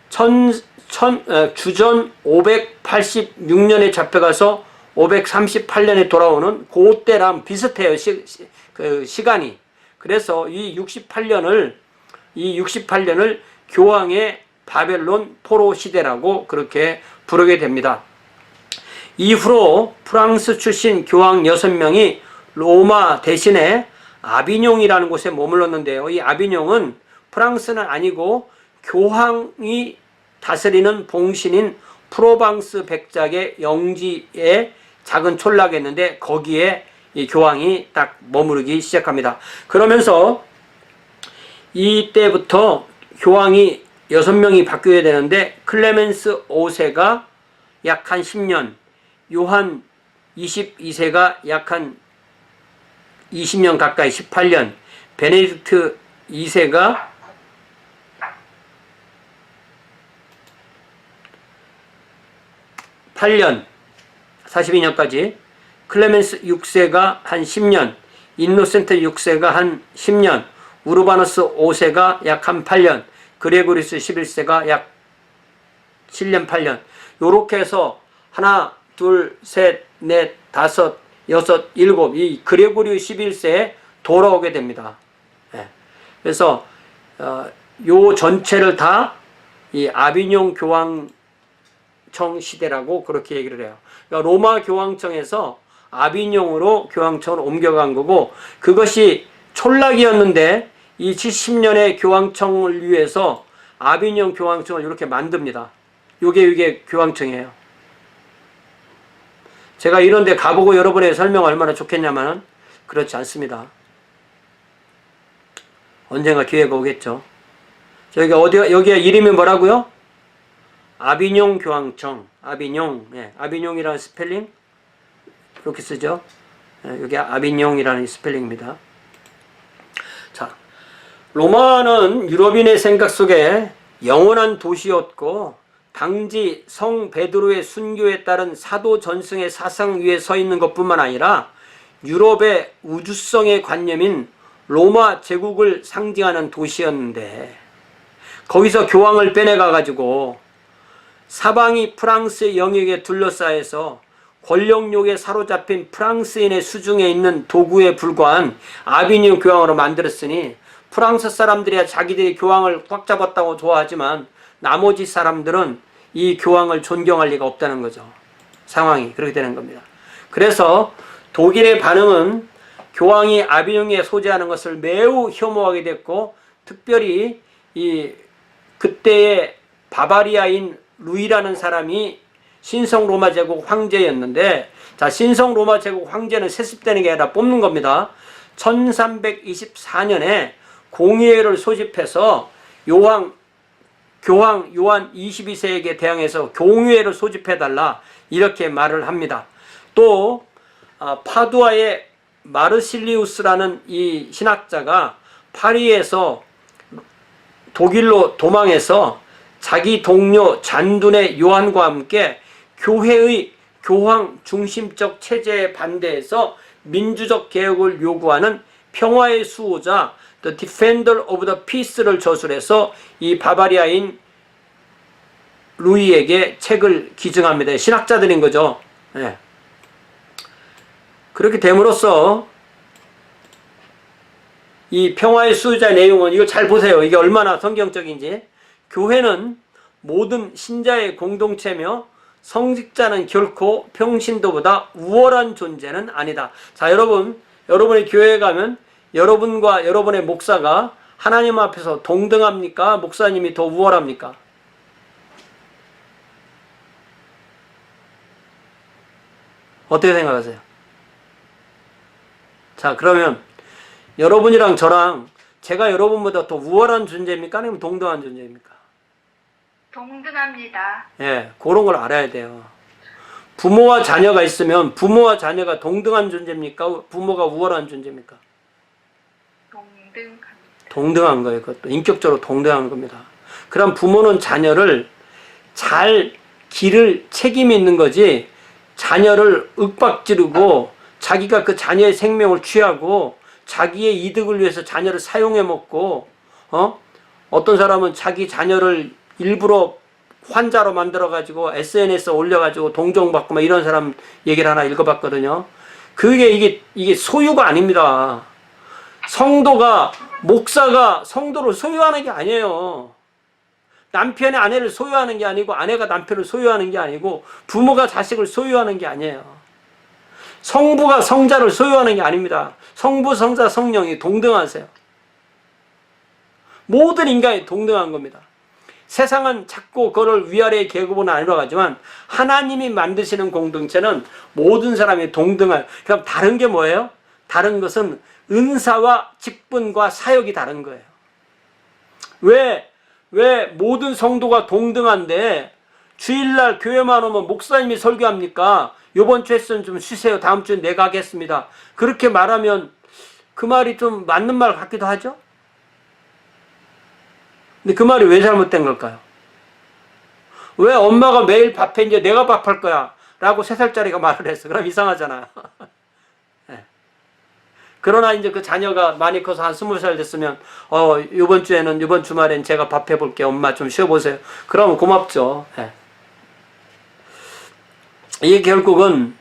주전 586년에 잡혀가서 538년에 돌아오는 그때랑 비슷해요. 시간이. 그래서 이 68년을 교황의 바벨론 포로 시대라고 그렇게 부르게 됩니다. 이후로 프랑스 출신 교황 6명이 로마 대신에 아비뇽이라는 곳에 머물렀는데요. 이 아비뇽은 프랑스는 아니고 교황이 다스리는 봉신인 프로방스 백작의 영지에 작은 촌락이었는데 거기에 이 교황이 딱 머무르기 시작합니다. 그러면서 이때부터 교황이 6명이 바뀌어야 되는데 클레멘스 5세가 약 한 10년, 요한 22세가 약 한 20년 가까이 18년, 베네딕트 2세가 8년, 42년까지, 클레멘스 6세가 한 10년, 인노센트 6세가 한 10년, 우르바누스 5세가 약 한 8년, 그레고리스 11세가 약 7년, 8년. 요렇게 해서 하나, 둘, 셋, 넷, 다섯, 여섯, 일곱, 이 그레고리 11세에 돌아오게 됩니다. 예. 그래서 요 전체를 다 이 아비뇽 교황청 시대라고 그렇게 얘기를 해요. 그러니까 로마 교황청에서 아비뇽으로 교황청을 옮겨간 거고, 그것이 촌락이었는데 이 70년의 교황청을 위해서 아비뇽 교황청을 이렇게 만듭니다. 이게 교황청이에요. 제가 이런 데 가보고 여러분에게 설명 얼마나 좋겠냐면은 그렇지 않습니다. 언젠가 기회가 오겠죠. 저희가 여기에 이름이 뭐라고요? 아비뇽 교황청. 아비뇽. 예, 아비뇽이라는 스펠링 이렇게 쓰죠. 예, 여기 아비뇽이라는 스펠링입니다. 자, 로마는 유럽인의 생각 속에 영원한 도시였고, 당지 성 베드로의 순교에 따른 사도 전승의 사상 위에 서 있는 것뿐만 아니라 유럽의 우주성의 관념인 로마 제국을 상징하는 도시였는데, 거기서 교황을 빼내가 가지고 사방이 프랑스의 영역에 둘러싸여서 권력욕에 사로잡힌 프랑스인의 수중에 있는 도구에 불과한 아비뇽 교황으로 만들었으니, 프랑스 사람들이야 자기들이 교황을 꽉 잡았다고 좋아하지만 나머지 사람들은 이 교황을 존경할 리가 없다는 거죠. 상황이 그렇게 되는 겁니다. 그래서 독일의 반응은 교황이 아비뇽에 소재하는 것을 매우 혐오하게 됐고, 특별히 그때의 바바리아인 루이라는 사람이 신성 로마 제국 황제였는데, 자, 신성 로마 제국 황제는 세습되는 게 아니라 뽑는 겁니다. 1324년에 공의회를 소집해서 교황 요한 22세에게 대항해서 공의회를 소집해달라 이렇게 말을 합니다. 또 파두아의 마르실리우스라는 이 신학자가 파리에서 독일로 도망해서 자기 동료 잔둔의 요한과 함께 교회의 교황 중심적 체제에 반대해서 민주적 개혁을 요구하는 평화의 수호자 The Defender of the Peace를 저술해서 이 바바리아인 루이에게 책을 기증합니다. 신학자들인 거죠. 네. 그렇게 됨으로써 이 평화의 수호자의 내용은, 이거 잘 보세요. 이게 얼마나 성경적인지. 교회는 모든 신자의 공동체며 성직자는 결코 평신도보다 우월한 존재는 아니다. 자, 여러분의 교회에 가면 여러분과 여러분의 목사가 하나님 앞에서 동등합니까? 목사님이 더 우월합니까? 어떻게 생각하세요? 자, 그러면 여러분이랑 저랑 제가 여러분보다 더 우월한 존재입니까? 아니면 동등한 존재입니까? 동등합니다. 예, 그런 걸 알아야 돼요. 부모와 자녀가 있으면 부모와 자녀가 동등한 존재입니까? 부모가 우월한 존재입니까? 동등합니다. 동등한 거예요. 그것도 인격적으로 동등한 겁니다. 그럼 부모는 자녀를 잘 기를 책임이 있는 거지, 자녀를 윽박지르고 자기가 그 자녀의 생명을 취하고 자기의 이득을 위해서 자녀를 사용해 먹고, 어떤 사람은 자기 자녀를 일부러 환자로 만들어 가지고 SNS에 올려 가지고 동정받고 막 이런 사람 얘기를 하나 읽어봤거든요. 그게 이게 소유가 아닙니다. 성도가, 목사가 성도를 소유하는 게 아니에요. 남편이 아내를 소유하는 게 아니고, 아내가 남편을 소유하는 게 아니고, 부모가 자식을 소유하는 게 아니에요. 성부가 성자를 소유하는 게 아닙니다. 성부, 성자, 성령이 동등하세요. 모든 인간이 동등한 겁니다. 세상은 자꾸 그걸 위아래의 계급으로 나누어가지만 하나님이 만드시는 공동체는 모든 사람이 동등해요. 그럼 다른 게 뭐예요? 다른 것은 은사와 직분과 사역이 다른 거예요. 왜 모든 성도가 동등한데 주일날 교회만 오면 목사님이 설교합니까? 요번 주에는 좀 쉬세요. 다음 주에 내가 하겠습니다. 그렇게 말하면 그 말이 좀 맞는 말 같기도 하죠? 근데 그 말이 왜 잘못된 걸까요? 왜 엄마가 매일 밥해 이제 내가 밥할 거야 라고 3살짜리가 말을 했어. 그럼 이상하잖아. 네. 그러나 이제 그 자녀가 많이 커서 한 20살 됐으면 이번 주말엔 제가 밥 해볼게요. 엄마 좀 쉬어보세요. 그러면 고맙죠. 네. 이게 결국은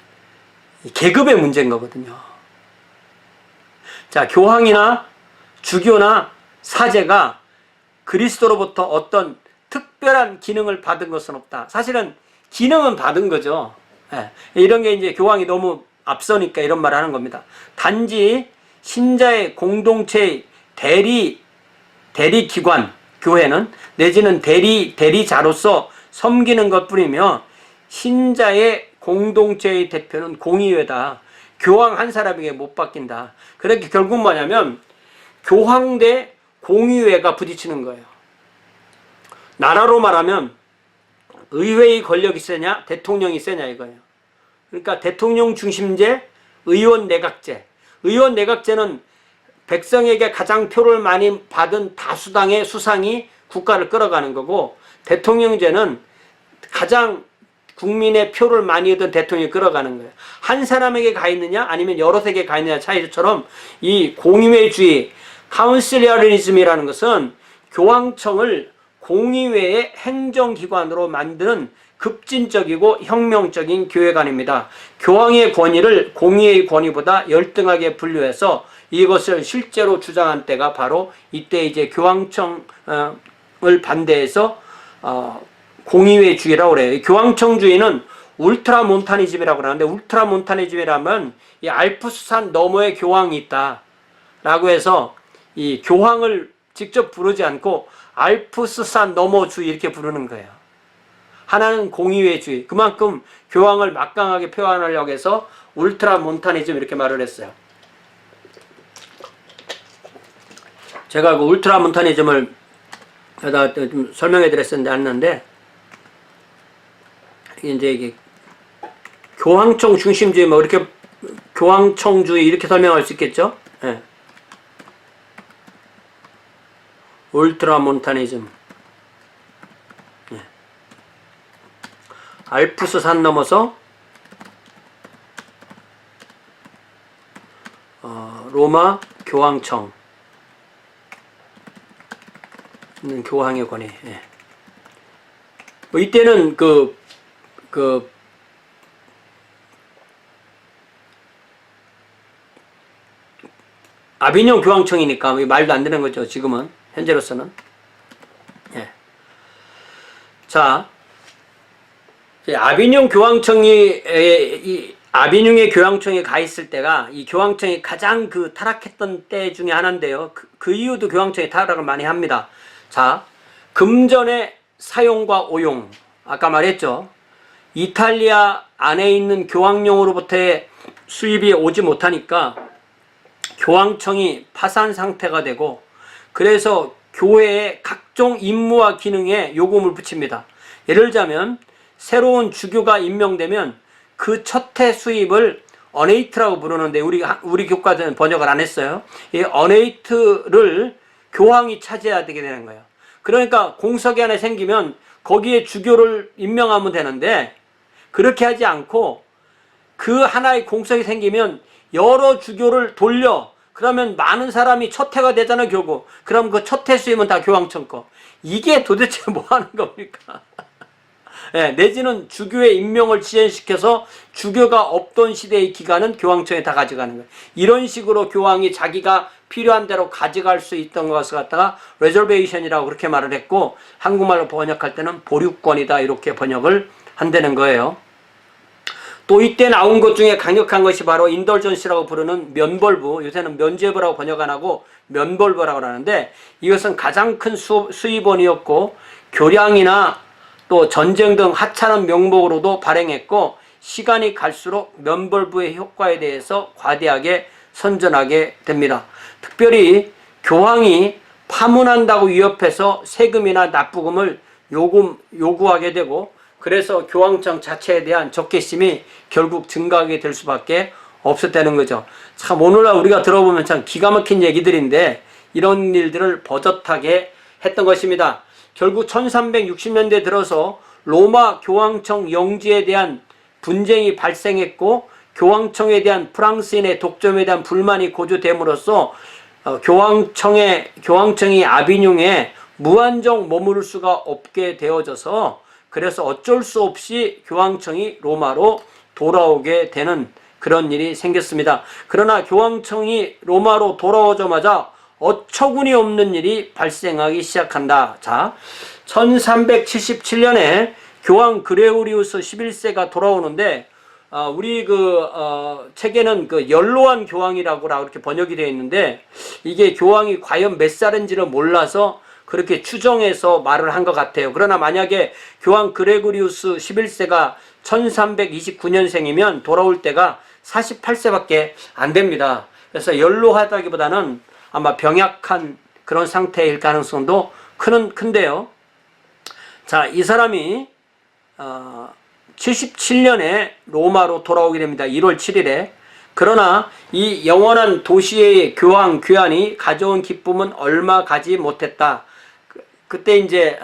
계급의 문제인 거거든요. 자, 교황이나 주교나 사제가 그리스도로부터 어떤 특별한 기능을 받은 것은 없다. 사실은 기능은 받은 거죠. 예. 이런 게 이제 교황이 너무 앞서니까 이런 말을 하는 겁니다. 단지 신자의 공동체의 대리기관, 교회는 내지는 대리자로서 섬기는 것 뿐이며 신자의 공동체의 대표는 공의회다. 교황 한 사람에게 못 바뀐다. 그렇게 결국 뭐냐면 교황 대 공의회가 부딪히는 거예요. 나라로 말하면 의회의 권력이 세냐 대통령이 세냐 이거예요. 그러니까 대통령 중심제, 의원 내각제. 의원 내각제는 백성에게 가장 표를 많이 받은 다수당의 수상이 국가를 끌어가는 거고, 대통령제는 가장 국민의 표를 많이 얻은 대통령이 끌어가는 거예요. 한 사람에게 가 있느냐 아니면 여럿에게 가 있느냐 차이처럼 이 공의회주의, 카운실리아리즘이라는 것은 교황청을 공의회의 행정기관으로 만드는 급진적이고 혁명적인 교회관입니다. 교황의 권위를 공의회의 권위보다 열등하게 분류해서 이것을 실제로 주장한 때가 바로 이때 이제 교황청을 반대해서 공의회주의라고 그래요. 교황청주의는 울트라몬타니즘이라고 그러는데, 울트라몬타니즘이라면 이 알프스산 너머에 교황이 있다라고 해서 이 교황을 직접 부르지 않고 알프스산 너머주의 이렇게 부르는 거예요. 하나는 공의회주의. 그만큼 교황을 막강하게 표현하려고 해서 울트라몬타니즘 이렇게 말을 했어요. 제가 그 울트라몬타니즘을 좀 설명해 드렸었는데 않는데, 이제 이게 교황청 중심주의 뭐 이렇게 교황청주의 이렇게 설명할 수 있겠죠? 예. 울트라몬타니즘. 예. 알프스 산 넘어서 로마 교황청 있는 교황의 권위. 예. 뭐 이때는 아비뇽 교황청이니까 말도 안 되는 거죠. 지금은 현재로서는. 예. 자, 아비뇽 교황청이 아비뇽의 교황청에 가 있을 때가 이 교황청이 가장 타락했던 때 중에 하나인데요. 그 이유도 교황청이 타락을 많이 합니다. 자, 금전의 사용과 오용. 아까 말했죠. 이탈리아 안에 있는 교황령으로부터의 수입이 오지 못하니까 교황청이 파산 상태가 되고, 그래서 교회의 각종 임무와 기능에 요금을 붙입니다. 예를 들자면 새로운 주교가 임명되면 그 첫 해 수입을 어네이트라고 부르는데 우리 교과서는 번역을 안 했어요. 이 어네이트를 교황이 차지해야 되게 되는 거예요. 그러니까 공석이 하나 생기면 거기에 주교를 임명하면 되는데, 그렇게 하지 않고 그 하나의 공석이 생기면 여러 주교를 돌려. 그러면 많은 사람이 첫 해가 되잖아요, 결국. 그럼 그 첫 해 수임은 다 교황청 거. 이게 도대체 뭐 하는 겁니까? 예, 내지는 주교의 임명을 지연시켜서 주교가 없던 시대의 기간은 교황청에 다 가져가는 거예요. 이런 식으로 교황이 자기가 필요한 대로 가져갈 수 있던 것을 갖다가 reservation이라고 그렇게 말을 했고, 한국말로 번역할 때는 보류권이다 이렇게 번역을 한다는 거예요. 또 이때 나온 것 중에 강력한 것이 바로 인덜전시라고 부르는 면벌부, 요새는 면죄부라고 번역 안 하고 면벌부라고 하는데, 이것은 가장 큰 수입원이었고 교량이나 또 전쟁 등 하찮은 명목으로도 발행했고, 시간이 갈수록 면벌부의 효과에 대해서 과대하게 선전하게 됩니다. 특별히 교황이 파문한다고 위협해서 세금이나 납부금을 요구하게 되고, 그래서 교황청 자체에 대한 적개심이 결국 증가하게 될 수밖에 없었다는 거죠. 참 오늘날 우리가 들어보면 참 기가 막힌 얘기들인데 이런 일들을 버젓하게 했던 것입니다. 결국 1360년대 들어서 로마 교황청 영지에 대한 분쟁이 발생했고, 교황청에 대한 프랑스인의 독점에 대한 불만이 고조됨으로써 교황청이 아비뇽에 무한정 머무를 수가 없게 되어져서, 그래서 어쩔 수 없이 교황청이 로마로 돌아오게 되는 그런 일이 생겼습니다. 그러나 교황청이 로마로 돌아오자마자 어처구니 없는 일이 발생하기 시작한다. 자, 1377년에 교황 그레고리우스 11세가 돌아오는데, 우리 책에는 연로한 교황이라고 이렇게 번역이 되어 있는데, 이게 교황이 과연 몇 살인지를 몰라서 그렇게 추정해서 말을 한 것 같아요. 그러나 만약에 교황 그레고리우스 11세가 1329년생이면 돌아올 때가 48세밖에 안 됩니다. 그래서 연로하다기보다는 아마 병약한 그런 상태일 가능성도 큰데요. 자, 이 사람이 77년에 로마로 돌아오게 됩니다. 1월 7일에. 그러나 이 영원한 도시의 교황 귀환이 가져온 기쁨은 얼마 가지 못했다. 그때 이제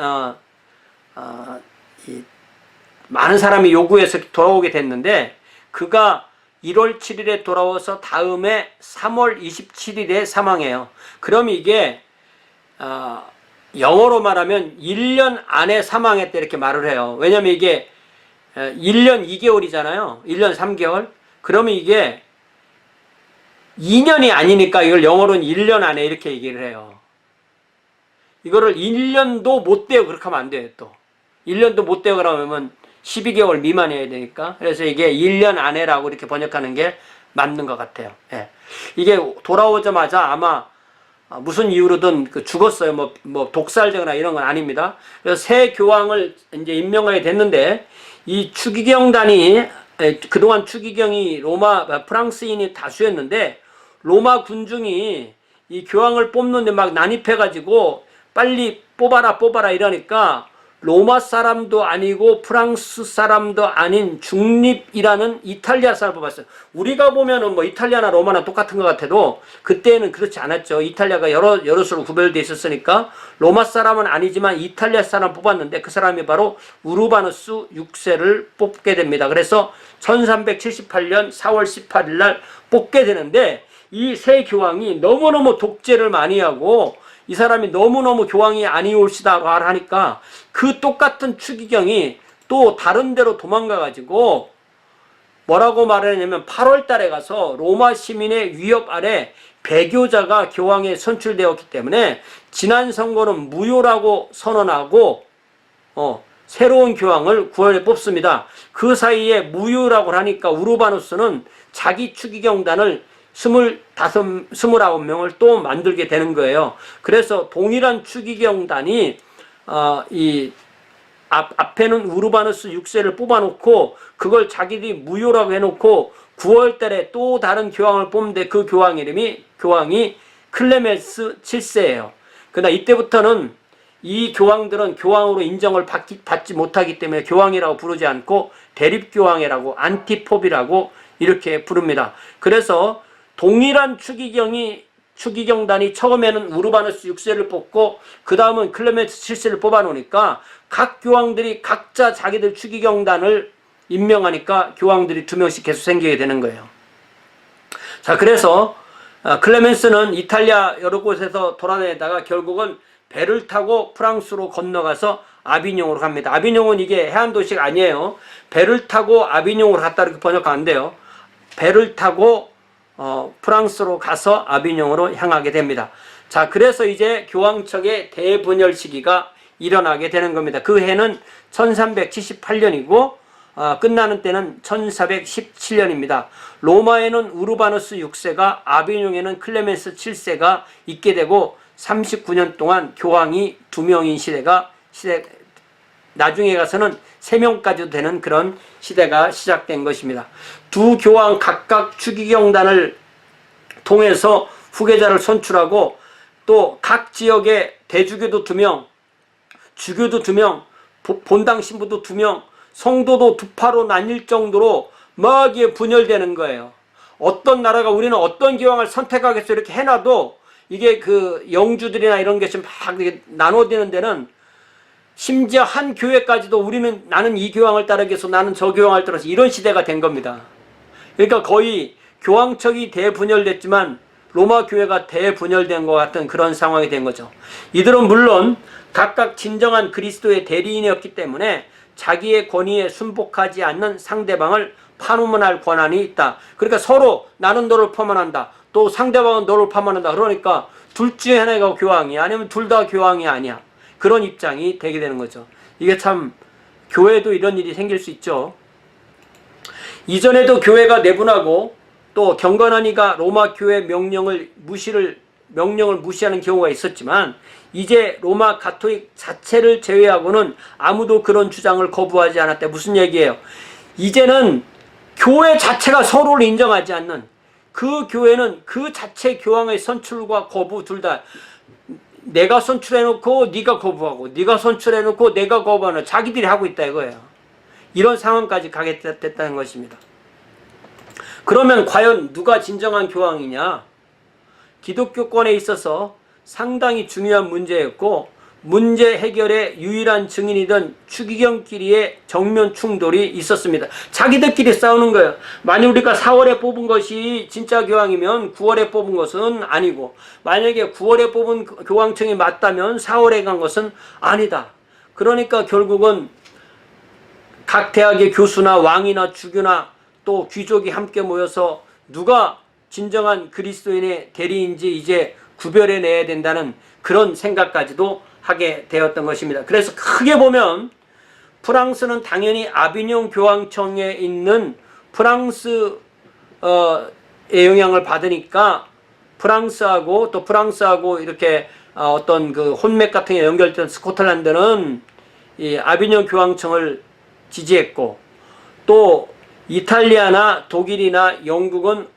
많은 사람이 요구해서 돌아오게 됐는데, 그가 1월 7일에 돌아와서 다음에 3월 27일에 사망해요. 그럼 이게 영어로 말하면 1년 안에 사망했다 이렇게 말을 해요. 왜냐면 이게 1년 2개월이잖아요. 1년 3개월. 그러면 이게 2년이 아니니까 이걸 영어로는 1년 안에 이렇게 얘기를 해요. 이거를 1년도 못 돼요. 그렇게 하면 안 돼요. 또 1년도 못 돼요. 그러면 12개월 미만이어야 되니까. 그래서 이게 1년 안에라고 이렇게 번역하는 게 맞는 것 같아요. 예. 이게 돌아오자마자 아마 무슨 이유로든 죽었어요. 뭐 독살되거나 이런 건 아닙니다. 그래서 새 교황을 이제 임명하게 됐는데, 이 추기경단이 그동안 추기경이 프랑스인이 다수였는데, 로마 군중이 이 교황을 뽑는데 막 난입해가지고 빨리 뽑아라 이러니까 로마 사람도 아니고 프랑스 사람도 아닌 중립이라는 이탈리아 사람을 뽑았어요. 우리가 보면은 뭐 이탈리아나 로마나 똑같은 것 같아도 그때는 그렇지 않았죠. 이탈리아가 여럿으로 구별되어 있었으니까 로마 사람은 아니지만 이탈리아 사람 뽑았는데, 그 사람이 바로 우르바누스 6세를 뽑게 됩니다. 그래서 1378년 4월 18일 날 뽑게 되는데, 이 새 교황이 너무너무 독재를 많이 하고 이 사람이 너무너무 교황이 아니올시다고 하니까 그 똑같은 추기경이 또 다른 데로 도망가가지고 뭐라고 말하냐면 8월 달에 가서 로마 시민의 위협 아래 배교자가 교황에 선출되었기 때문에 지난 선거는 무효라고 선언하고 새로운 교황을 9월에 뽑습니다. 그 사이에 무효라고 하니까 우르바누스는 자기 추기경단을 29명을 또 만들게 되는 거예요. 그래서 동일한 추기경단이 이 앞에는 우르바누스 6세를 뽑아놓고 그걸 자기들이 무효라고 해놓고 9월 달에 또 다른 교황을 뽑는데, 그 교황 이름이 클레멘스 7세예요. 그러나 이때부터는 이 교황들은 교황으로 인정을 받지 못하기 때문에 교황이라고 부르지 않고 대립교황이라고, 안티포비라고 이렇게 부릅니다. 그래서 동일한 추기경단이 처음에는 우르바누스 6세를 뽑고 그 다음은 클레멘스 7세를 뽑아놓으니까 각 교황들이 각자 자기들 추기경단을 임명하니까 교황들이 2명씩 계속 생기게 되는 거예요. 자, 그래서 클레멘스는 이탈리아 여러 곳에서 돌아다니다가 결국은 배를 타고 프랑스로 건너가서 아비뇽으로 갑니다. 아비뇽은 이게 해안 도시가 아니에요. 배를 타고 아비뇽으로 갔다 이렇게 번역하면 안 돼요. 배를 타고 프랑스로 가서 아비뇽으로 향하게 됩니다. 자, 그래서 이제 교황청의 대분열 시기가 일어나게 되는 겁니다. 그 해는 1378년이고 끝나는 때는 1417년입니다. 로마에는 우르바누스 6세가, 아비뇽에는 클레멘스 7세가 있게 되고 39년 동안 교황이 2명인 나중에 가서는 3명까지도 되는 그런 시대가 시작된 것입니다. 두 교황 각각 추기경단을 통해서 후계자를 선출하고 또 각 지역에 대주교도 2명, 주교도 2명, 본당 신부도 2명, 성도도 2파로 나뉠 정도로 막 분열되는 거예요. 어떤 나라가 우리는 어떤 교황을 선택하겠어 이렇게 해놔도 이게 그 영주들이나 이런 것이 막 나눠지는 데는 심지어 한 교회까지도 우리는 나는 이 교황을 따르겠어, 나는 저 교황을 따라서 이런 시대가 된 겁니다. 그러니까 거의 교황청이 대분열됐지만 로마 교회가 대분열된 것 같은 그런 상황이 된 거죠. 이들은 물론 각각 진정한 그리스도의 대리인이었기 때문에 자기의 권위에 순복하지 않는 상대방을 파문할 권한이 있다. 그러니까 서로 나는 너를 파문한다, 또 상대방은 너를 파문한다. 그러니까 둘 중에 하나가 교황이 아니면 둘 다 교황이 아니야. 그런 입장이 되게 되는 거죠. 이게 참 교회도 이런 일이 생길 수 있죠. 이전에도 교회가 내분하고 또 경건한 이가 로마 교회 명령을 무시하는 경우가 있었지만 이제 로마 가톨릭 자체를 제외하고는 아무도 그런 주장을 거부하지 않았다. 무슨 얘기예요? 이제는 교회 자체가 서로를 인정하지 않는, 그 교회는 그 자체 교황의 선출과 거부 둘 다 내가 선출해놓고 네가 거부하고, 네가 선출해놓고 내가 거부하는, 자기들이 하고 있다 이거예요. 이런 상황까지 가게 됐다는 것입니다. 그러면 과연 누가 진정한 교황이냐? 기독교권에 있어서 상당히 중요한 문제였고 문제 해결의 유일한 증인이던 추기경끼리의 정면 충돌이 있었습니다. 자기들끼리 싸우는 거예요. 만약 우리가 4월에 뽑은 것이 진짜 교황이면 9월에 뽑은 것은 아니고, 만약에 9월에 뽑은 교황청이 맞다면 4월에 간 것은 아니다. 그러니까 결국은 각 대학의 교수나 왕이나 주교나 또 귀족이 함께 모여서 누가 진정한 그리스도인의 대리인지 이제 구별해내야 된다는 그런 생각까지도 하게 되었던 것입니다. 그래서 크게 보면 프랑스는 당연히 아비뇽 교황청에 있는 프랑스의 영향을 받으니까 프랑스하고 이렇게 어떤 그 혼맥 같은 게 연결된 스코틀랜드는 이 아비뇽 교황청을 지지했고, 또 이탈리아나 독일이나 영국은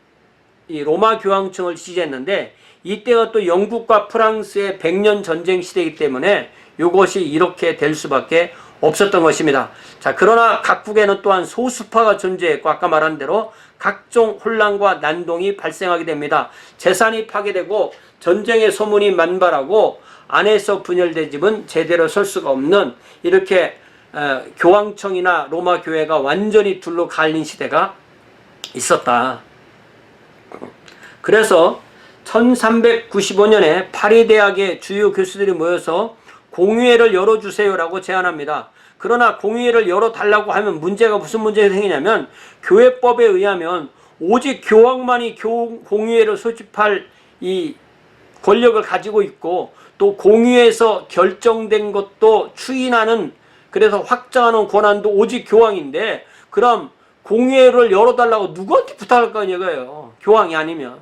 이 로마 교황청을 지지했는데, 이때가 또 영국과 프랑스의 100년 전쟁 시대이기 때문에 이것이 이렇게 될 수밖에 없었던 것입니다. 자, 그러나 각국에는 또한 소수파가 존재했고 아까 말한 대로 각종 혼란과 난동이 발생하게 됩니다. 재산이 파괴되고 전쟁의 소문이 만발하고 안에서 분열된 집은 제대로 설 수가 없는, 이렇게 교황청이나 로마 교회가 완전히 둘로 갈린 시대가 있었다. 그래서 1395년에 파리 대학의 주요 교수들이 모여서 공의회를 열어주세요라고 제안합니다. 그러나 공의회를 열어달라고 하면 문제가 무슨 문제가 생기냐면, 교회법에 의하면 오직 교황만이 공의회를 소집할 이 권력을 가지고 있고, 또 공의회에서 결정된 것도 추인하는, 그래서 확정하는 권한도 오직 교황인데, 그럼 공의회를 열어달라고 누구한테 부탁할 거냐고요, 교황이 아니면.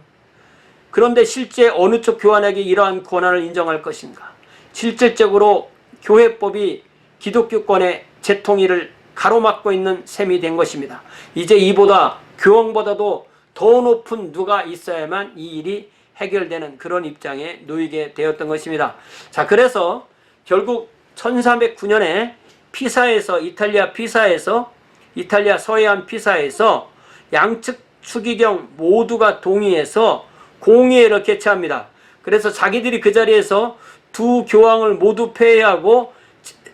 그런데 실제 어느 쪽 교황에게 이러한 권한을 인정할 것인가? 실질적으로 교회법이 기독교권의 재통일을 가로막고 있는 셈이 된 것입니다. 이제 이보다 교황보다도 더 높은 누가 있어야만 이 일이 해결되는 그런 입장에 놓이게 되었던 것입니다. 자, 그래서 결국 1309년에 피사에서, 이탈리아 서해안 피사에서 양측 추기경 모두가 동의해서 공의회를 개최합니다. 그래서 자기들이 그 자리에서 두 교황을 모두 폐해하고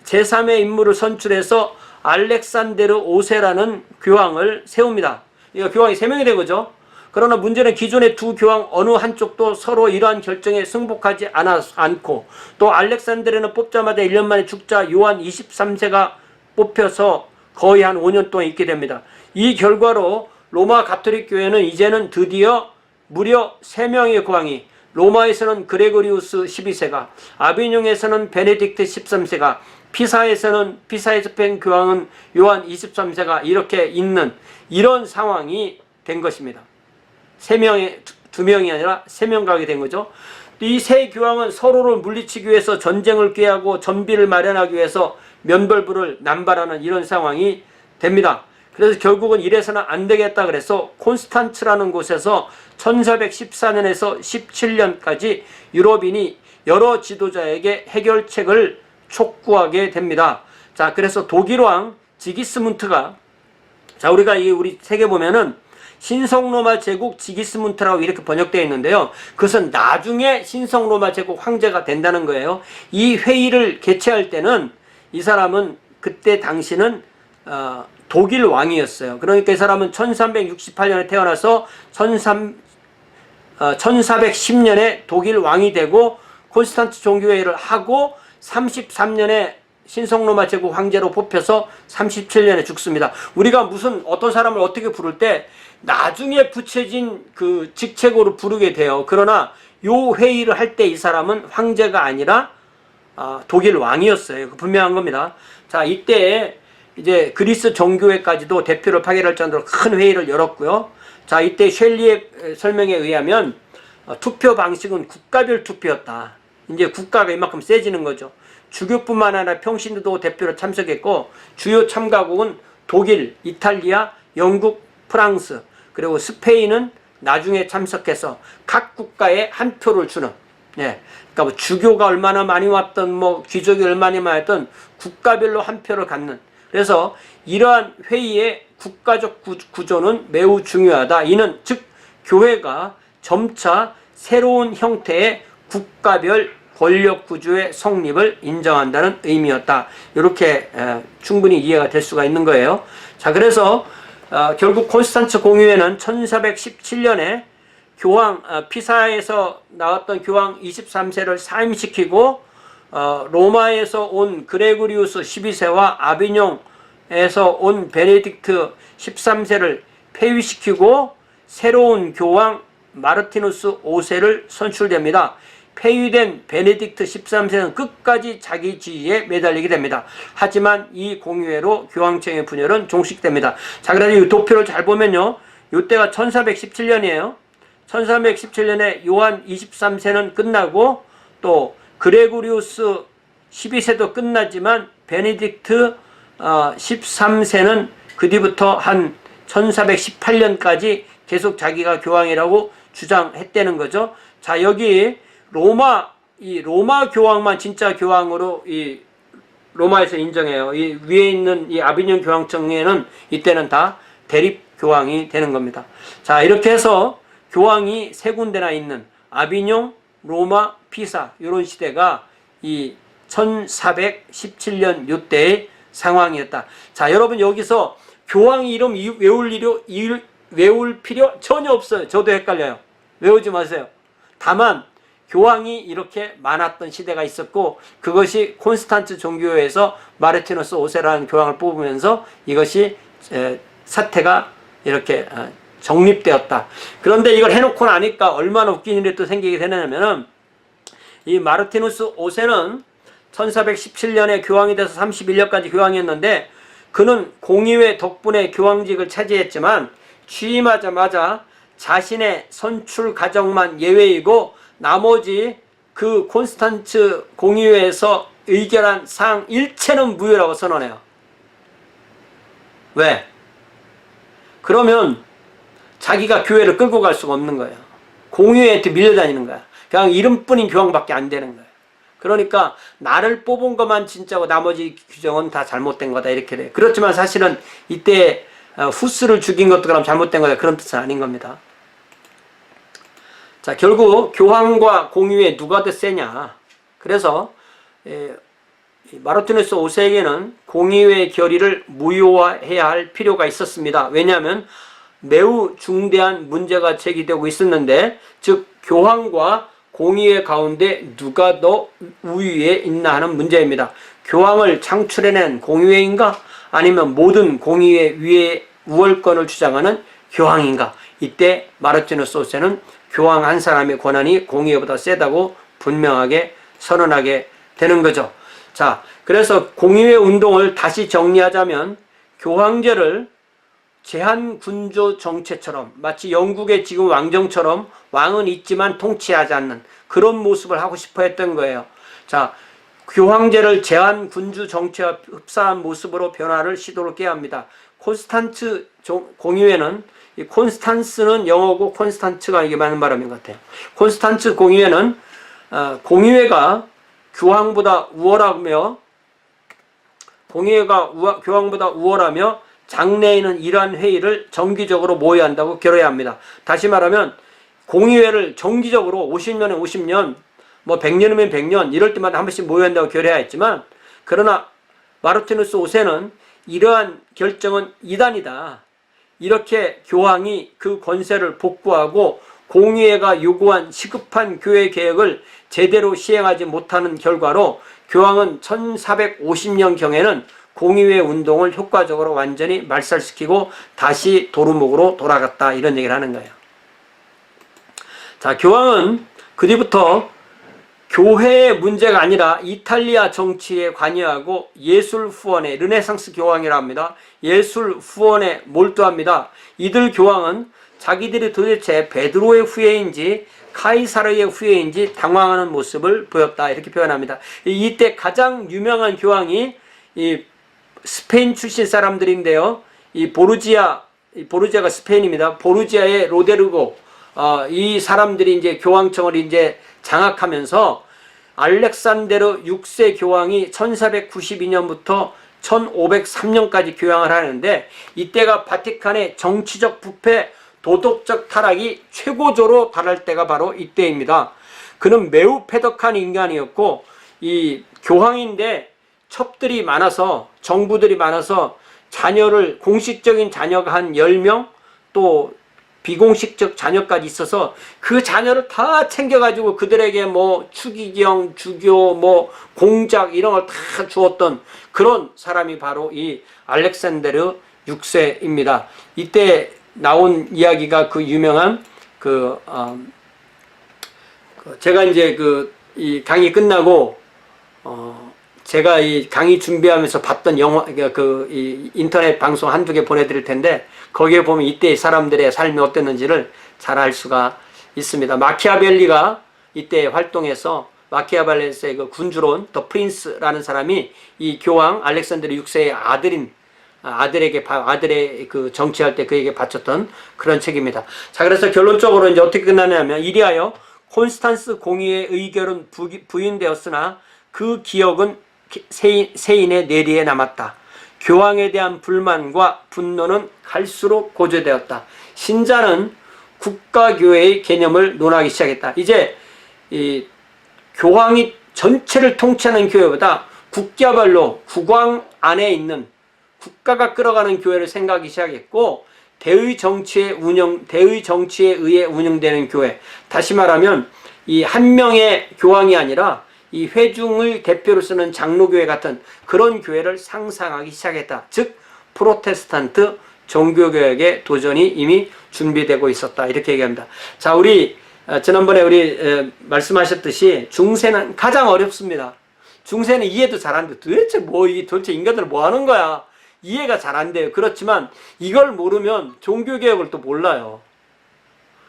제3의 인물을 선출해서 알렉산데르 5세라는 교황을 세웁니다. 이거 교황이 3명이 된 거죠. 그러나 문제는 기존의 두 교황 어느 한쪽도 서로 이러한 결정에 승복하지 않고, 또 알렉산드리아는 뽑자마자 1년 만에 죽자 요한 23세가 뽑혀서 거의 한 5년 동안 있게 됩니다. 이 결과로 로마 가톨릭 교회는 이제는 드디어 무려 3명의 교황이, 로마에서는 그레고리우스 12세가, 아비뇽에서는 베네딕트 13세가, 피사에서 뺀 교황은 요한 23세가 이렇게 있는 이런 상황이 된 것입니다. 2명이 아니라 3명 가게 된 거죠. 이 세 교황은 서로를 물리치기 위해서 전쟁을 꾀하고 전비를 마련하기 위해서 면벌부를 남발하는 이런 상황이 됩니다. 그래서 결국은 이래서는 안 되겠다 그래서 콘스탄츠라는 곳에서 1414년에서 17년까지 유럽인이 여러 지도자에게 해결책을 촉구하게 됩니다. 자, 그래서 독일왕 지기스문트가, 자, 우리 책에 보면은 신성로마 제국 지기스문트라고 이렇게 번역되어 있는데요. 그것은 나중에 신성로마 제국 황제가 된다는 거예요. 이 회의를 개최할 때는 이 사람은 그때 당시는 독일 왕이었어요. 그러니까 이 사람은 1368년에 태어나서 1410년에 독일 왕이 되고 콘스탄츠 종교회의를 하고 33년에 신성로마 제국 황제로 뽑혀서 37년에 죽습니다. 우리가 어떤 사람을 어떻게 부를 때 나중에 붙여진 그 직책으로 부르게 돼요. 그러나 요 회의를 할 때 이 사람은 황제가 아니라 독일 왕이었어요. 분명한 겁니다. 자, 이때 이제 그리스 정교회까지도 대표를 파견할 정도로 큰 회의를 열었고요. 자, 이때 셸리의 설명에 의하면 투표 방식은 국가별 투표였다. 이제 국가가 이만큼 세지는 거죠. 주교뿐만 아니라 평신도도 대표로 참석했고, 주요 참가국은 독일, 이탈리아, 영국, 프랑스, 그리고 스페인은 나중에 참석해서 각 국가에 한 표를 주는, 그러니까 뭐 주교가 얼마나 많이 왔던, 뭐 귀족이 얼마나 많이 왔던 국가별로 한 표를 갖는. 그래서 이러한 회의의 국가적 구조는 매우 중요하다. 이는 즉 교회가 점차 새로운 형태의 국가별 권력 구조의 성립을 인정한다는 의미였다. 이렇게 충분히 이해가 될 수가 있는 거예요. 자, 그래서 결국 콘스탄츠 공의회는 1417년에 피사에서 나왔던 교황 23세를 사임시키고 로마에서 온 그레고리우스 12세와 아비뇽에서 온 베네딕트 13세를 폐위시키고 새로운 교황 마르티누스 5세를 선출됩니다. 폐위된 베네딕트 13세는 끝까지 자기 지위에 매달리게 됩니다. 하지만 이 공의회로 교황청의 분열은 종식됩니다. 자, 그래서 이 도표를 잘 보면요, 이때가 1417년이에요. 1417년에 요한 23세는 끝나고 또 그레고리우스 12세도 끝나지만 베네딕트 13세는 그 뒤부터 한 1418년까지 계속 자기가 교황이라고 주장했다는 거죠. 자, 여기 로마 교황만 진짜 교황으로 이 로마에서 인정해요. 이 위에 있는 이 아비뇽 교황청에는 이때는 다 대립 교황이 되는 겁니다. 자, 이렇게 해서 교황이 세 군데나 있는 아비뇽, 로마, 피사, 이런 시대가 이 1417년 이때의 상황이었다. 자, 여러분 여기서 교황 이름 외울 필요 전혀 없어요. 저도 헷갈려요. 외우지 마세요. 다만 교황이 이렇게 많았던 시대가 있었고, 그것이 콘스탄츠 종교회에서 마르티누스 5세라는 교황을 뽑으면서 이것이 사태가 이렇게 정립되었다. 그런데 이걸 해놓고 나니까 얼마나 웃긴 일이 또 생기게 되냐면은, 이 마르티누스 5세는 1417년에 교황이 돼서 31년까지 교황이었는데, 그는 공의회 덕분에 교황직을 차지했지만 취임하자마자 자신의 선출 과정만 예외이고 나머지 그 콘스탄츠 공의회에서 의결한 사항 일체는 무효라고 선언해요. 왜? 그러면 자기가 교회를 끌고 갈 수가 없는 거예요. 공의회한테 밀려다니는 거야. 그냥 이름뿐인 교황밖에 안 되는 거예요. 그러니까 나를 뽑은 것만 진짜고 나머지 규정은 다 잘못된 거다 이렇게 돼요. 그렇지만 사실은 이때 후스를 죽인 것도 그럼 잘못된 거다 그런 뜻은 아닌 겁니다. 자, 결국 교황과 공의회 누가 더 세냐. 그래서 마르티누스 5세에게는 공의회 결의를 무효화해야 할 필요가 있었습니다. 왜냐하면 매우 중대한 문제가 제기되고 있었는데, 즉 교황과 공의회 가운데 누가 더 우위에 있나 하는 문제입니다. 교황을 창출해낸 공의회인가, 아니면 모든 공의회 위에 우월권을 주장하는 교황인가. 이때 마르티누스 5세는 교황 한 사람의 권한이 공의회보다 세다고 분명하게 선언하게 되는 거죠. 자, 그래서 공의회 운동을 다시 정리하자면 교황제를 제한군주 정체처럼, 마치 영국의 지금 왕정처럼 왕은 있지만 통치하지 않는 그런 모습을 하고 싶어 했던 거예요. 자, 교황제를 제한군주 정체와 흡사한 모습으로 변화를 시도를 깨야 합니다. 콘스탄츠 공의회는, 이 콘스탄스는 영어고 콘스탄츠가 이게 맞는 발음인 것 같아요. 콘스탄츠 공의회는 공의회가 교황보다 우월하며 장래에는 이러한 회의를 정기적으로 모여야 한다고 결의해야 합니다. 다시 말하면 공의회를 정기적으로 50년에 50년, 뭐 100년이면 100년 이럴 때마다 한 번씩 모여야 한다고 결의해야 했지만, 그러나 마르티누스 5세는 이러한 결정은 이단이다, 이렇게 교황이 그 권세를 복구하고 공의회가 요구한 시급한 교회 개혁을 제대로 시행하지 못하는 결과로 교황은 1450년경에는 공의회 운동을 효과적으로 완전히 말살시키고 다시 도루묵으로 돌아갔다, 이런 얘기를 하는 거예요. 자, 교황은 그 뒤부터 교회의 문제가 아니라 이탈리아 정치에 관여하고 예술 후원에, 르네상스 교황이라 합니다. 예술 후원에 몰두합니다. 이들 교황은 자기들이 도대체 베드로의 후예인지 카이사르의 후예인지 당황하는 모습을 보였다, 이렇게 표현합니다. 이때 가장 유명한 교황이 이 스페인 출신 사람들인데요. 이 보르지아가 스페인입니다. 보르지아의 로데르고, 이 사람들이 이제 교황청을 이제 장악하면서 알렉산데르 6세 교황이 1492년부터 1503년까지 교황을 하는데, 이때가 바티칸의 정치적 부패, 도덕적 타락이 최고조로 달할 때가 바로 이때입니다. 그는 매우 패덕한 인간이었고, 이 교황인데 첩들이 많아서, 정부들이 많아서 자녀를, 공식적인 자녀가 한 10명, 또 비공식적 자녀까지 있어서 그 자녀를 다 챙겨가지고 그들에게 뭐 추기경, 주교, 뭐 공작 이런 걸 다 주었던 그런 사람이 바로 이 알렉산데르 6세입니다. 이때 나온 이야기가 그 유명한 제가 이제 이 강의 끝나고 제가 이 강의 준비하면서 봤던 영화, 이 인터넷 방송 한두 개 보내드릴 텐데, 거기에 보면 이때 사람들의 삶이 어땠는지를 잘 알 수가 있습니다. 마키아벨리가 이때 활동해서, 마키아벨리의 그 군주론, 더 프린스라는 사람이 이 교황 알렉산드르 6세의 아들의 그 정치할 때 그에게 바쳤던 그런 책입니다. 자, 그래서 결론적으로 이제 어떻게 끝나냐면, 이리하여 콘스탄스 공의의 의결은 부인되었으나 그 기억은 세인의 뇌리에 남았다. 교황에 대한 불만과 분노는 갈수록 고조되었다. 신자는 국가교회의 개념을 논하기 시작했다. 이제 이 교황이 전체를 통치하는 교회보다 국가별로 국왕 안에 있는 국가가 끌어가는 교회를 생각하기 시작했고, 대의 정치에 의해 운영되는 교회, 다시 말하면 이 한 명의 교황이 아니라 이 회중을 대표로 쓰는 장로교회 같은 그런 교회를 상상하기 시작했다. 즉 프로테스탄트 종교개혁의 도전이 이미 준비되고 있었다, 이렇게 얘기합니다. 자, 우리 지난번에 말씀하셨듯이 중세는 가장 어렵습니다. 중세는 이해도 잘 안 돼. 도대체 인간들 뭐 하는 거야, 이해가 잘 안 돼요. 그렇지만 이걸 모르면 종교개혁을 또 몰라요.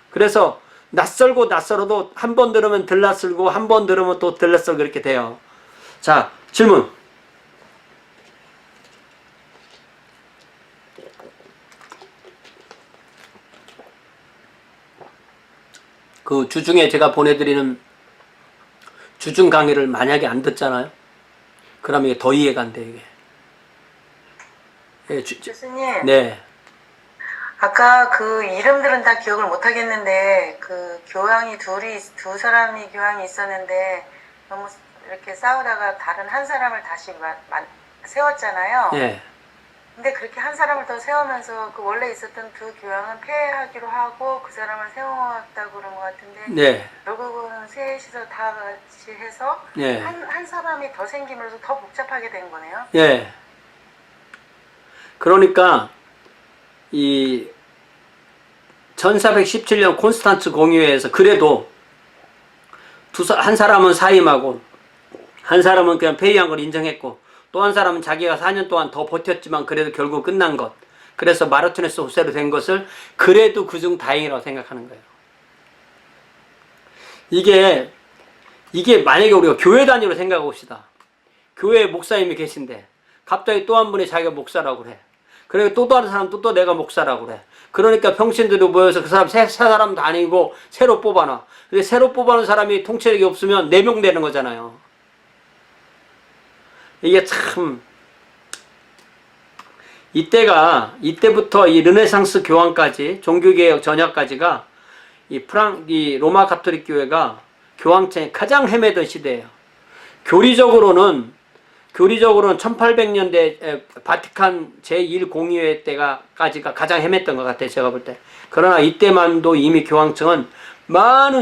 그래서 낯설어도 한 번 들으면 덜 낯설고 한 번 들으면 또 덜 낯설고 그렇게 돼요. 자, 질문. 그 주중에 제가 보내드리는 주중 강의를 만약에 안 듣잖아요. 그러면 이게 더 이해가 안 돼요, 이게. 교수님. 네. 아까 그 이름들은 다 기억을 못 하겠는데, 그 교황이 두 사람이 교황이 있었는데 너무 이렇게 싸우다가 다른 한 사람을 다시 세웠잖아요. 예. 근데 그렇게 한 사람을 더 세우면서 그 원래 있었던 두 교황은 폐하기로 하고 그 사람을 세웠다고 그런 것 같은데 네. 결국은 셋이서 다 같이 해서 네. 한 사람이 더 생기면서 더 복잡하게 된 거네요. 예. 그러니까 이 1417년 콘스탄츠 공의회에서 그래도 한 사람은 사임하고 한 사람은 그냥 폐위한 걸 인정했고 또 한 사람은 자기가 4년 동안 더 버텼지만 그래도 결국 끝난 것. 그래서 마르티네스 후세로 된 것을 그래도 그중 다행이라고 생각하는 거예요. 이게 만약에 우리가 교회 단위로 생각해 봅시다. 교회에 목사님이 계신데 갑자기 또 한 분이 자기가 목사라고 그래. 그리고 또 다른 사람 또 내가 목사라고 그래. 그러니까 평신들이 모여서 그 사람 세 사람도 아니고 새로 뽑아놔. 근데 새로 뽑아놓은 사람이 통치력이 없으면 4명 되는 거잖아요. 이게 참 이때부터 이 르네상스 교황까지 종교개혁 전야까지가 이 로마 가톨릭 교회가 교황청에 가장 헤매던 시대예요. 교리적으로는 1800년대 바티칸 제1공의회 때까지가 가장 헤맸던 것 같아요. 제가 볼 때. 그러나 이때만도 이미 교황청은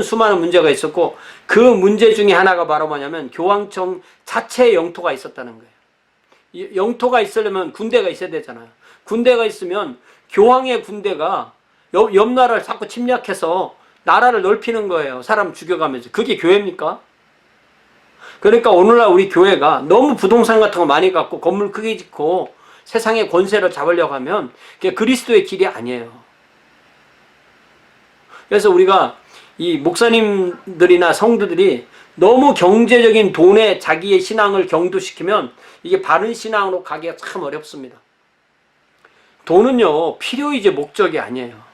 수많은 문제가 있었고 그 문제 중에 하나가 바로 뭐냐면 교황청 자체의 영토가 있었다는 거예요. 영토가 있으려면 군대가 있어야 되잖아요. 군대가 있으면 교황의 군대가 옆 나라를 자꾸 침략해서 나라를 넓히는 거예요. 사람 죽여가면서. 그게 교회입니까? 그러니까 오늘날 우리 교회가 너무 부동산 같은 거 많이 갖고 건물 크게 짓고 세상의 권세를 잡으려고 하면 그게 그리스도의 길이 아니에요. 그래서 우리가 이 목사님들이나 성도들이 너무 경제적인 돈에 자기의 신앙을 경도시키면 이게 바른 신앙으로 가기가 참 어렵습니다. 돈은요, 필요이지 목적이 아니에요.